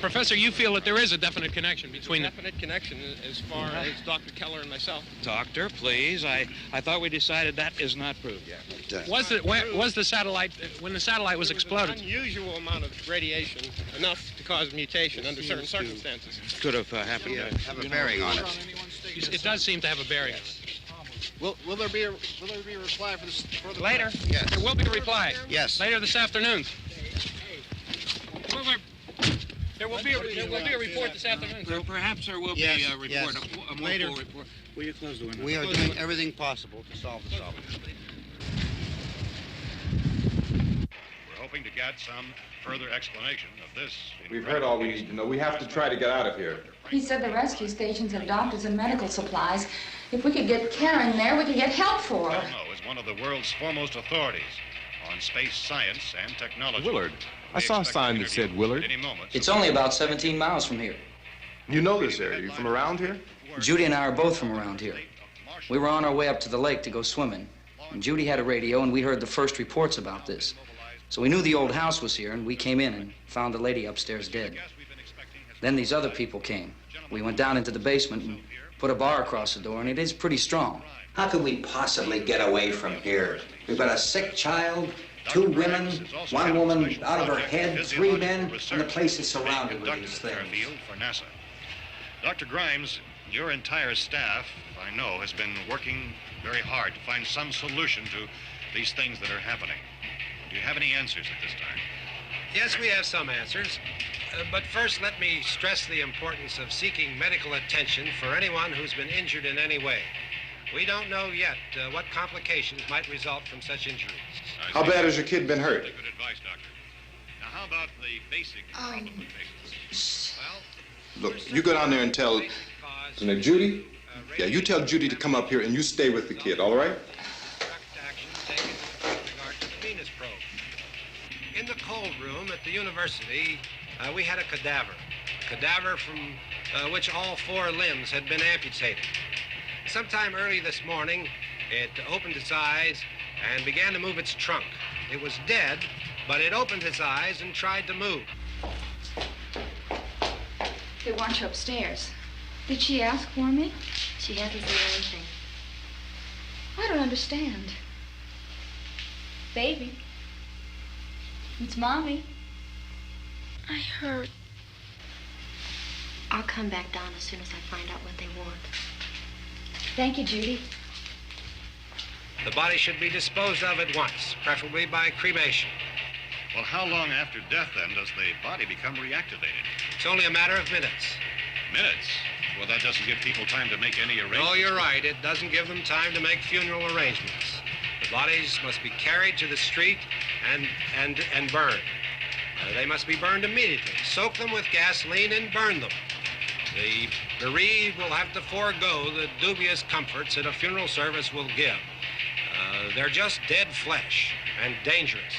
Professor, you feel that there is a definite connection between There's a definite connection as far as Dr. Keller and myself. Doctor, please. I thought we decided that is not proved yet. Was the satellite, when the satellite was exploded? An unusual amount of radiation, enough to cause mutation under certain circumstances. Could have happened. Have a bearing on it. It does seem to have a bearing. Will there be a reply for the later? Yes. There will be a reply. Yes. Later this afternoon. There will be a report this afternoon, sir. Perhaps there will be a report, a more full report. Will you close the window? We are doing everything possible to solve the problem. We're hoping to get some further explanation of this. We've heard all we need to know. We have to try to get out of here. He said the rescue stations have doctors and medical supplies. If we could get Karen there, we could get help for her. Romero is one of the world's foremost authorities on space science and technology. Willard. I saw a sign that said Willard. It's only about 17 miles from here. You know this area. You from around here? Judy and I are both from around here. We were on our way up to the lake to go swimming, and Judy had a radio, and we heard the first reports about this. So we knew the old house was here, and we came in and found the lady upstairs dead. Then these other people came. We went down into the basement and put a bar across the door, and it is pretty strong. How could we possibly get away from here? We've got a sick child, 2 women, 1 woman out of her head, 3 men, and the place is surrounded with these things. For NASA. Dr. Grimes, your entire staff, I know, has been working very hard to find some solution to these things that are happening. Do you have any answers at this time? Yes, we have some answers. But first, let me stress the importance of seeking medical attention for anyone who's been injured in any way. We don't know yet what complications might result from such injuries. How bad has your kid been hurt? Good advice, Doctor. Now, how about the basic problem with patients? Look, you go down there and tell... Now, Judy? Yeah, you tell Judy to come up here and you stay with the kid, all right? In the cold room at the university, we had a cadaver from which all 4 limbs had been amputated. Sometime early this morning, it opened its eyes and began to move its trunk. It was dead, but it opened its eyes and tried to move. They want you upstairs. Did she ask for me? She hasn't said anything. I don't understand. Baby. It's Mommy. I heard. I'll come back down as soon as I find out what they want. Thank you, Judy. The body should be disposed of at once, preferably by cremation. Well, how long after death, then, does the body become reactivated? It's only a matter of minutes. Minutes? Well, that doesn't give people time to make any arrangements. No, you're right. It doesn't give them time to make funeral arrangements. The bodies must be carried to the street and burned. They must be burned immediately. Soak them with gasoline and burn them. The bereaved will have to forego the dubious comforts that a funeral service will give. They're just dead flesh and dangerous.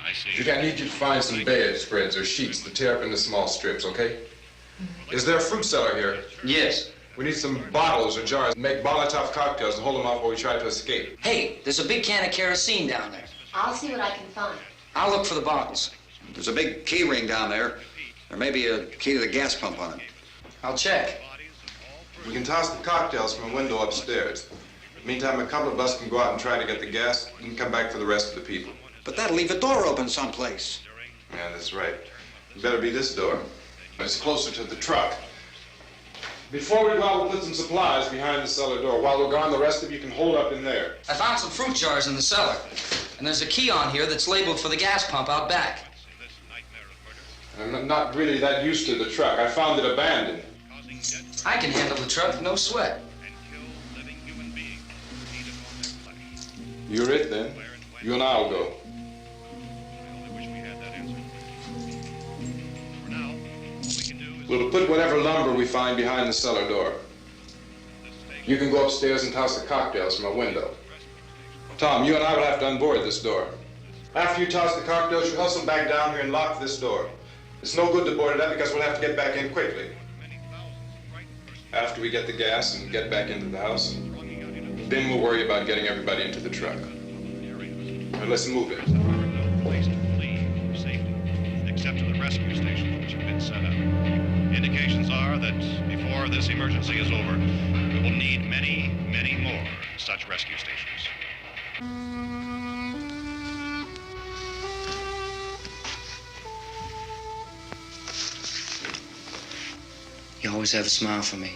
I see. Judy, I need you to find some bedspreads or sheets to tear up into small strips, okay? Is there a fruit cellar here? Yes. We need some bottles or jars to make Molotov cocktails and hold them off while we try to escape. Hey, there's a big can of kerosene down there. I'll see what I can find. I'll look for the bottles. There's a big key ring down there. There may be a key to the gas pump on it. I'll check. We can toss the cocktails from a window upstairs. Meantime, a couple of us can go out and try to get the gas and come back for the rest of the people. But that'll leave a door open someplace. Yeah, that's right. It better be this door. It's closer to the truck. Before we go out, we'll put some supplies behind the cellar door. While we're gone, the rest of you can hold up in there. I found some fruit jars in the cellar. And there's a key on here that's labeled for the gas pump out back. I'm not really that used to the truck. I found it abandoned. I can handle the truck, no sweat. You're it, then. You and I'll go. We'll put whatever lumber we find behind the cellar door. You can go upstairs and toss the cocktails from a window. Tom, you and I will have to unboard this door. After you toss the cocktails, you hustle back down here and lock this door. It's no good to board it up because we'll have to get back in quickly. After we get the gas and get back into the house, then we'll worry about getting everybody into the truck. Now let's move it. No place to flee for safety, except to the rescue stations which have been set up. Indications are that before this emergency is over, we will need many, many more such rescue stations. You always have a smile for me.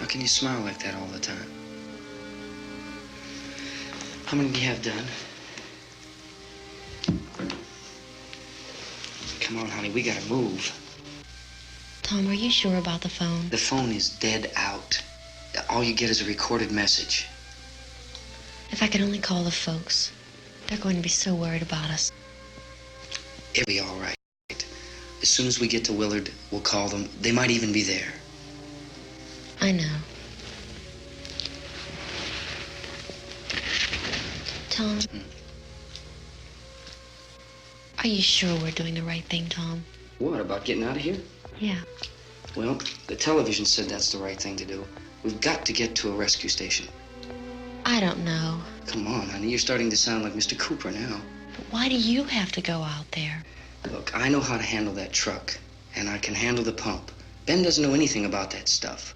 How can you smile like that all the time? How many do you have done? Come on, honey, we gotta move. Tom, are you sure about the phone? The phone is dead out. All you get is a recorded message. If I could only call the folks. They're going to be so worried about us. It'll be all right. As soon as we get to Willard, we'll call them. They might even be there. I know. Tom, are you sure we're doing the right thing, Tom? What, about getting out of here? Yeah. Well, the television said that's the right thing to do. We've got to get to a rescue station. I don't know. Come on, honey, you're starting to sound like Mr. Cooper now. But why do you have to go out there? Look, I know how to handle that truck, and I can handle the pump. Ben doesn't know anything about that stuff.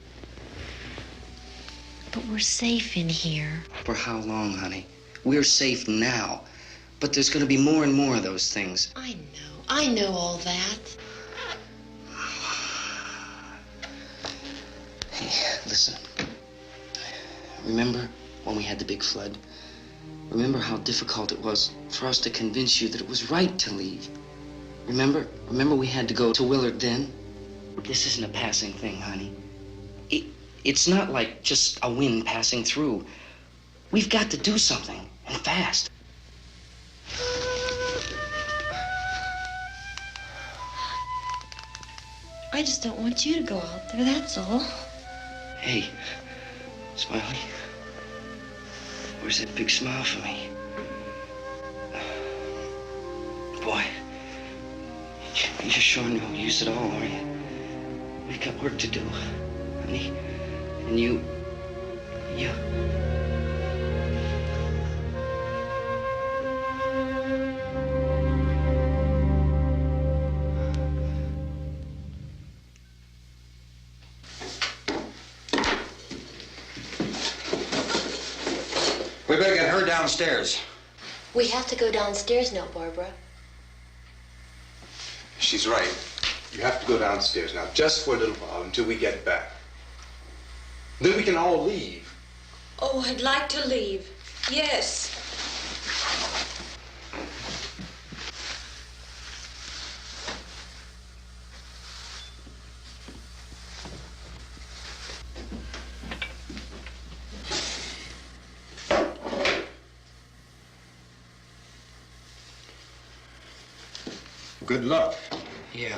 But we're safe in here. For how long, honey? We're safe now, but there's going to be more and more of those things. I know all that. Hey, listen. Remember when we had the big flood? Remember how difficult it was for us to convince you that it was right to leave? Remember we had to go to Willard then? This isn't a passing thing, honey. It's not like just a wind passing through. We've got to do something, and fast. I just don't want you to go out there, that's all. Hey, Smiley. Where's that big smile for me? Boy, you're sure no use at all, are you? We've got work to do, honey. And you... We better get her downstairs. We have to go downstairs now, Barbara. She's right. You have to go downstairs now, just for a little while, until we get back. Then we can all leave. Oh, I'd like to leave. Yes. Good luck. Yeah.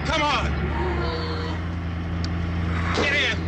Come on! Get in!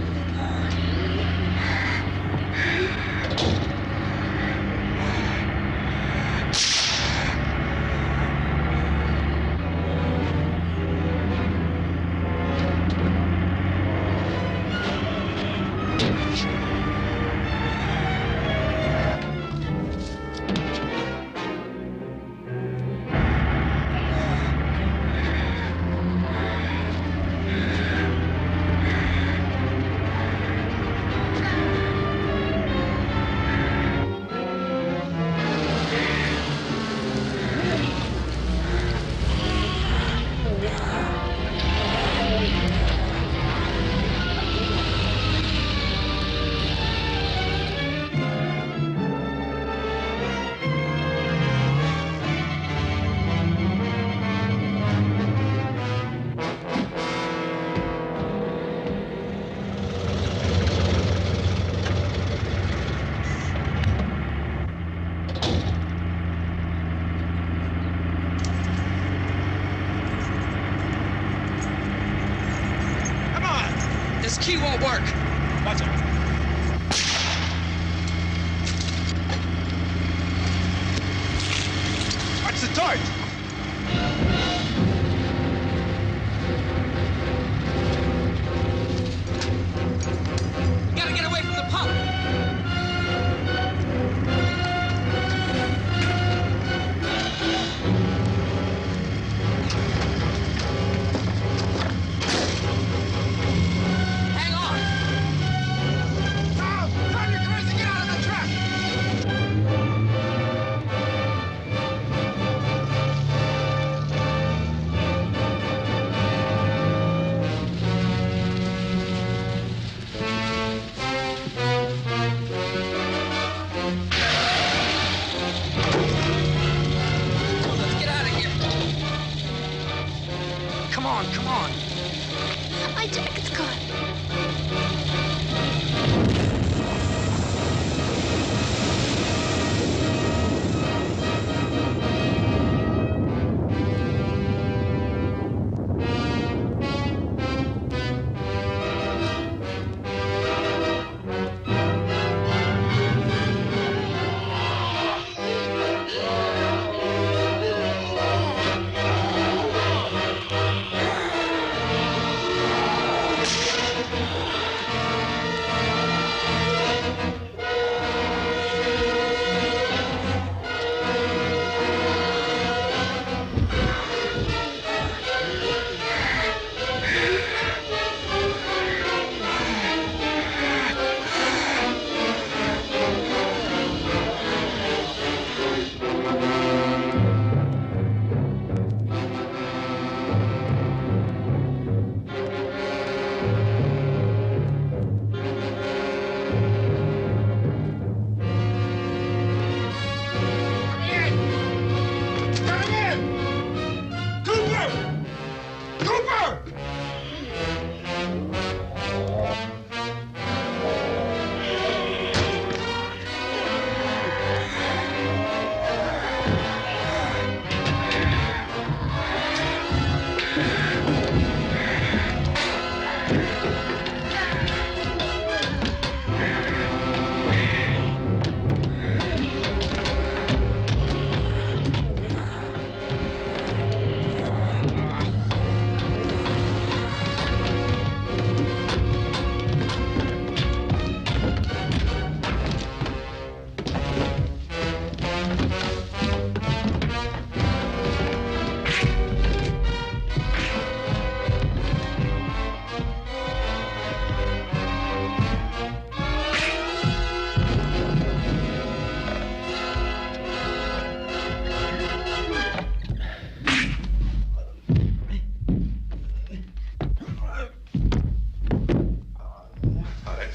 This key won't work. Watch out. Watch the torch. We gotta get away from the pump. Hang on. Karl, turn your cars and get out of the truck. Let's get out of here. Come on, come on. My jacket's caught.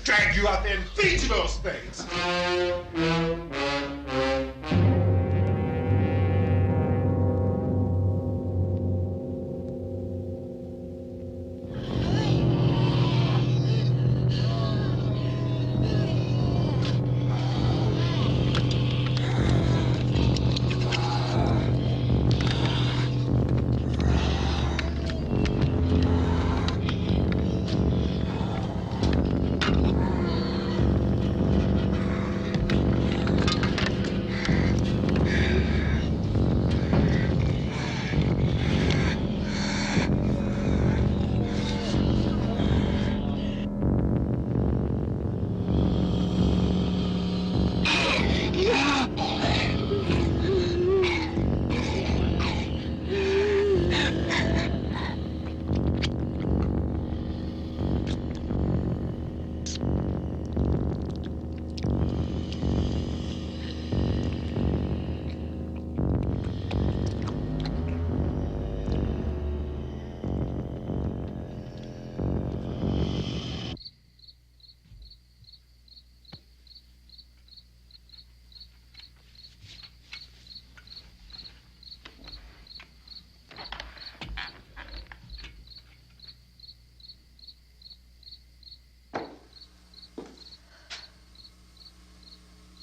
Drag you out there and feed you those things.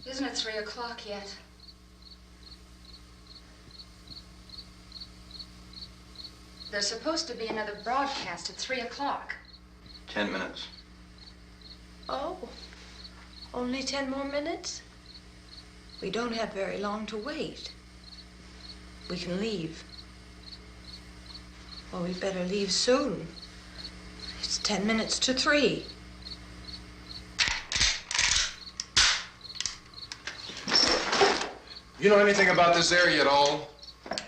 Isn't it 3 o'clock yet? There's supposed to be another broadcast at 3 o'clock. 10 minutes. Oh, only 10 more minutes? We don't have very long to wait. We can leave. Well, we better leave soon. It's 10 minutes to 3. You know anything about this area at all?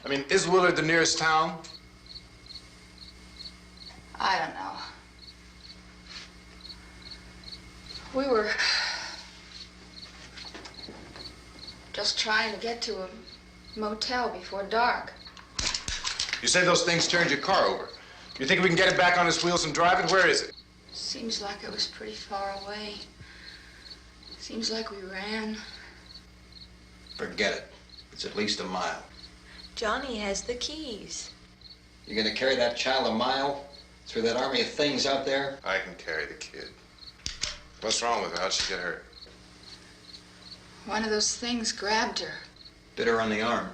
I mean, is Willard the nearest town? I don't know. We were just trying to get to a motel before dark. You say those things turned your car over. You think we can get it back on its wheels and drive it? Where is it? Seems like it was pretty far away. Seems like we ran. Forget it. It's at least a mile. Johnny has the keys. You're gonna carry that child a mile through that army of things out there? I can carry the kid. What's wrong with her? How'd she get hurt? One of those things grabbed her. Bit her on the arm.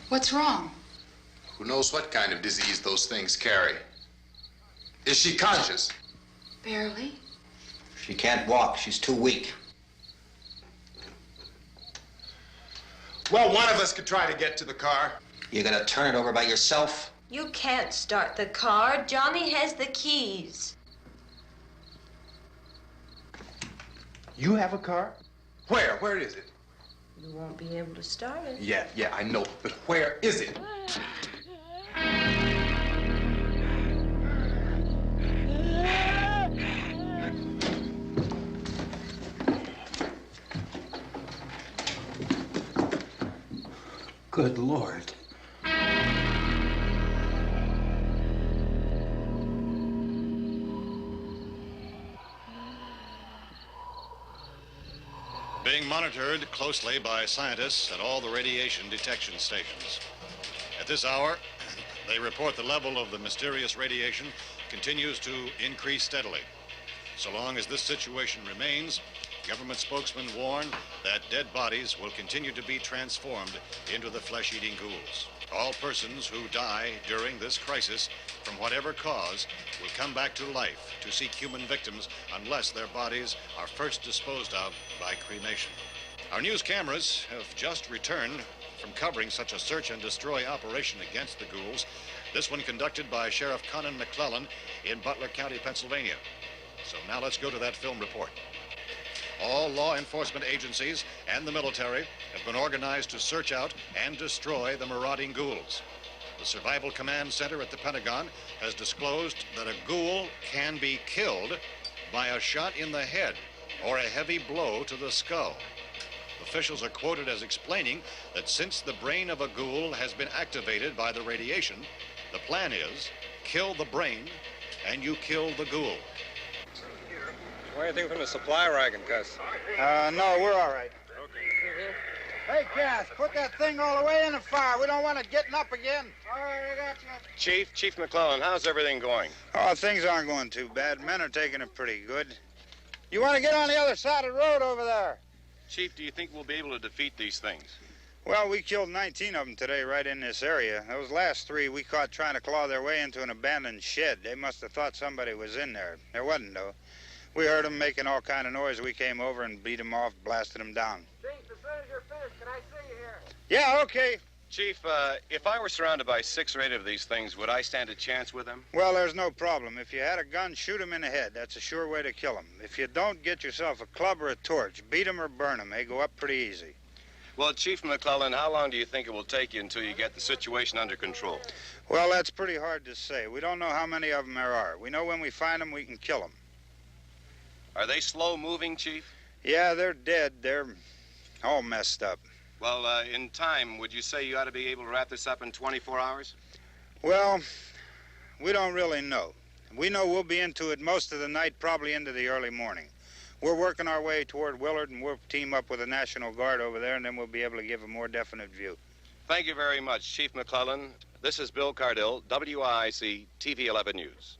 What's wrong? Who knows what kind of disease those things carry? Is she conscious? Barely. She can't walk. She's too weak. Well, one of us could try to get to the car. You gonna turn it over by yourself? You can't start the car. Johnny has the keys. You have a car? Where? Where is it? You won't be able to start it. Yeah, I know. But where is it? Good Lord. Being monitored closely by scientists at all the radiation detection stations. At this hour, they report the level of the mysterious radiation continues to increase steadily. So long as this situation remains, government spokesmen warn that dead bodies will continue to be transformed into the flesh-eating ghouls. All persons who die during this crisis, from whatever cause, will come back to life to seek human victims unless their bodies are first disposed of by cremation. Our news cameras have just returned from covering such a search and destroy operation against the ghouls, this one conducted by Sheriff Conan McClellan in Butler County, Pennsylvania. So now let's go to that film report. All law enforcement agencies and the military have been organized to search out and destroy the marauding ghouls. The Survival Command Center at the Pentagon has disclosed that a ghoul can be killed by a shot in the head or a heavy blow to the skull. Officials are quoted as explaining that since the brain of a ghoul has been activated by the radiation, the plan is kill the brain and you kill the ghoul. Anything from the supply wagon, Gus? No, we're all right. Hey, Cass, put that thing all the way in the fire. We don't want it getting up again. All right, I got you. Chief McClellan, how's everything going? Oh, things aren't going too bad. Men are taking it pretty good. You want to get on the other side of the road over there? Chief, do you think we'll be able to defeat these things? Well, we killed 19 of them today right in this area. Those last 3 we caught trying to claw their way into an abandoned shed. They must have thought somebody was in there. There wasn't, though. We heard them making all kind of noise. We came over and beat them off, blasted them down. Chief, as soon as you're finished, can I see you here? Yeah, okay. Chief, if I were surrounded by 6 or 8 of these things, would I stand a chance with them? Well, there's no problem. If you had a gun, shoot them in the head. That's a sure way to kill them. If you don't, get yourself a club or a torch. Beat them or burn them. They go up pretty easy. Well, Chief McClellan, how long do you think it will take you until you get the situation under control? Well, that's pretty hard to say. We don't know how many of them there are. We know when we find them, we can kill them. Are they slow-moving, Chief? Yeah, they're dead. They're all messed up. Well, in time, would you say you ought to be able to wrap this up in 24 hours? Well, we don't really know. We know we'll be into it most of the night, probably into the early morning. We're working our way toward Willard, and we'll team up with the National Guard over there, and then we'll be able to give a more definite view. Thank you very much, Chief McClellan. This is Bill Cardill, WIC TV 11 News.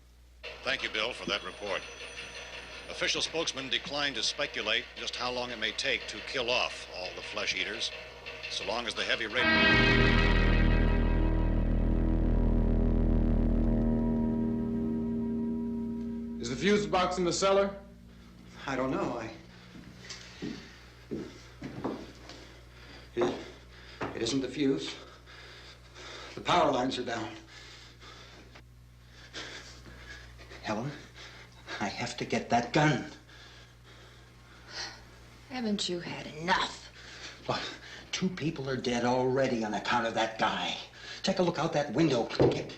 Thank you, Bill, for that report. Official spokesmen declined to speculate just how long it may take to kill off all the flesh eaters, so long as the heavy rain. Is the the fuse box in the cellar? I don't know. It isn't the fuse. The power lines are down. Helen, I have to get that gun. Haven't you had enough? Look, 2 people are dead already on account of that guy. Take a look out that window. Get...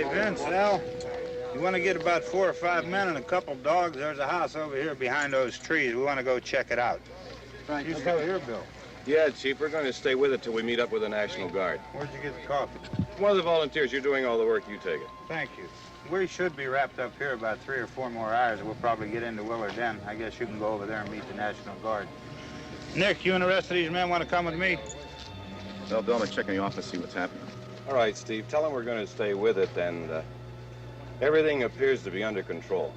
Hey, Vince, Al, you want to get about 4 or 5 men and a couple dogs? There's a house over here behind those trees. We want to go check it out. Right. You stay here, Bill. Yeah, Chief, we're going to stay with it till we meet up with the National Guard. Where'd you get the coffee? One of the volunteers. You're doing all the work. You take it. Thank you. We should be wrapped up here about 3 or 4 more hours. We'll probably get into Willard then. I guess you can go over there and meet the National Guard. Nick, you and the rest of these men want to come with me? Well, Bill, I'm going to check in the office, see what's happening. All right, Steve. Tell them we're going to stay with it, and everything appears to be under control.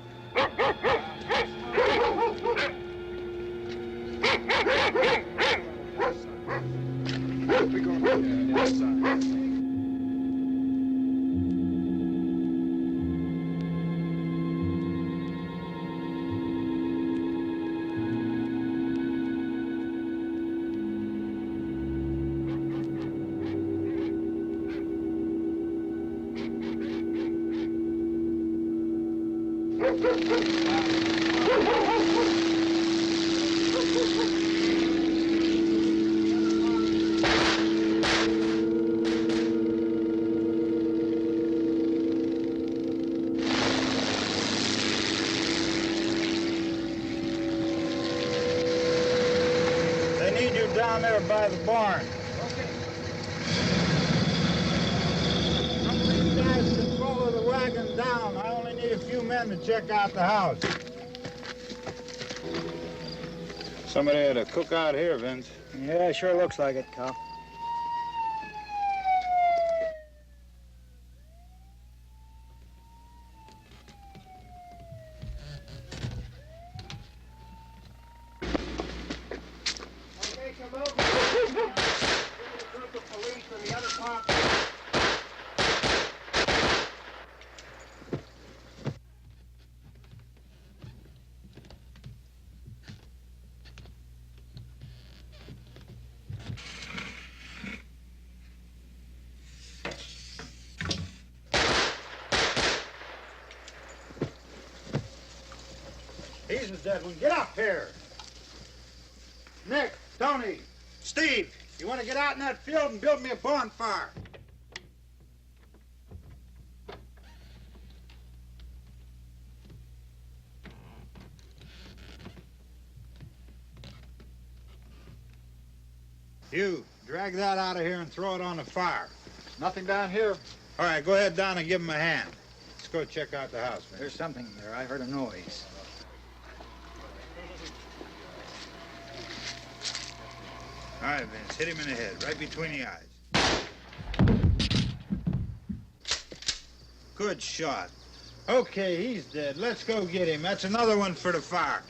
They need you down there by the barn. Some of these guys can follow the wagon down. I only need a few men to check out the house. Somebody had a cookout here, Vince. Yeah, sure looks like it, Karl. He's the dead one. Get up here. Nick, Tony, Steve, you want to get out in that field and build me a bonfire? You, drag that out of here and throw it on the fire. Nothing down here. All right, go ahead down and give him a hand. Let's go check out the house, man. There's something there. I heard a noise. All right, Vince, hit him in the head, right between the eyes. Good shot. Okay, he's dead. Let's go get him. That's another one for the fire.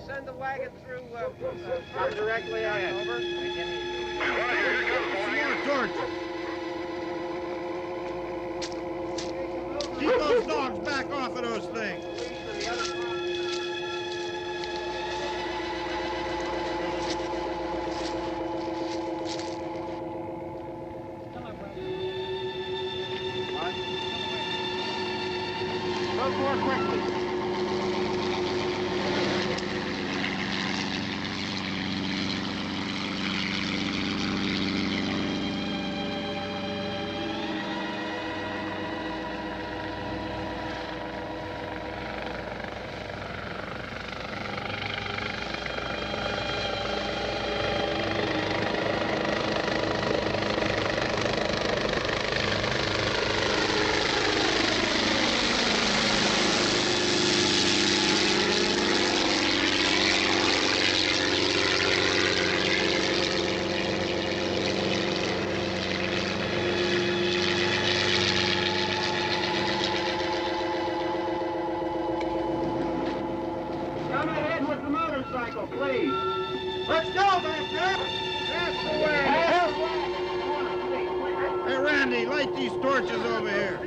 Send the wagon through directly out. Over. More torches. Keep those dogs back off of those things. Go more quickly. Please. Let's go back there. That's the way. Hey, Randy, light these torches over here.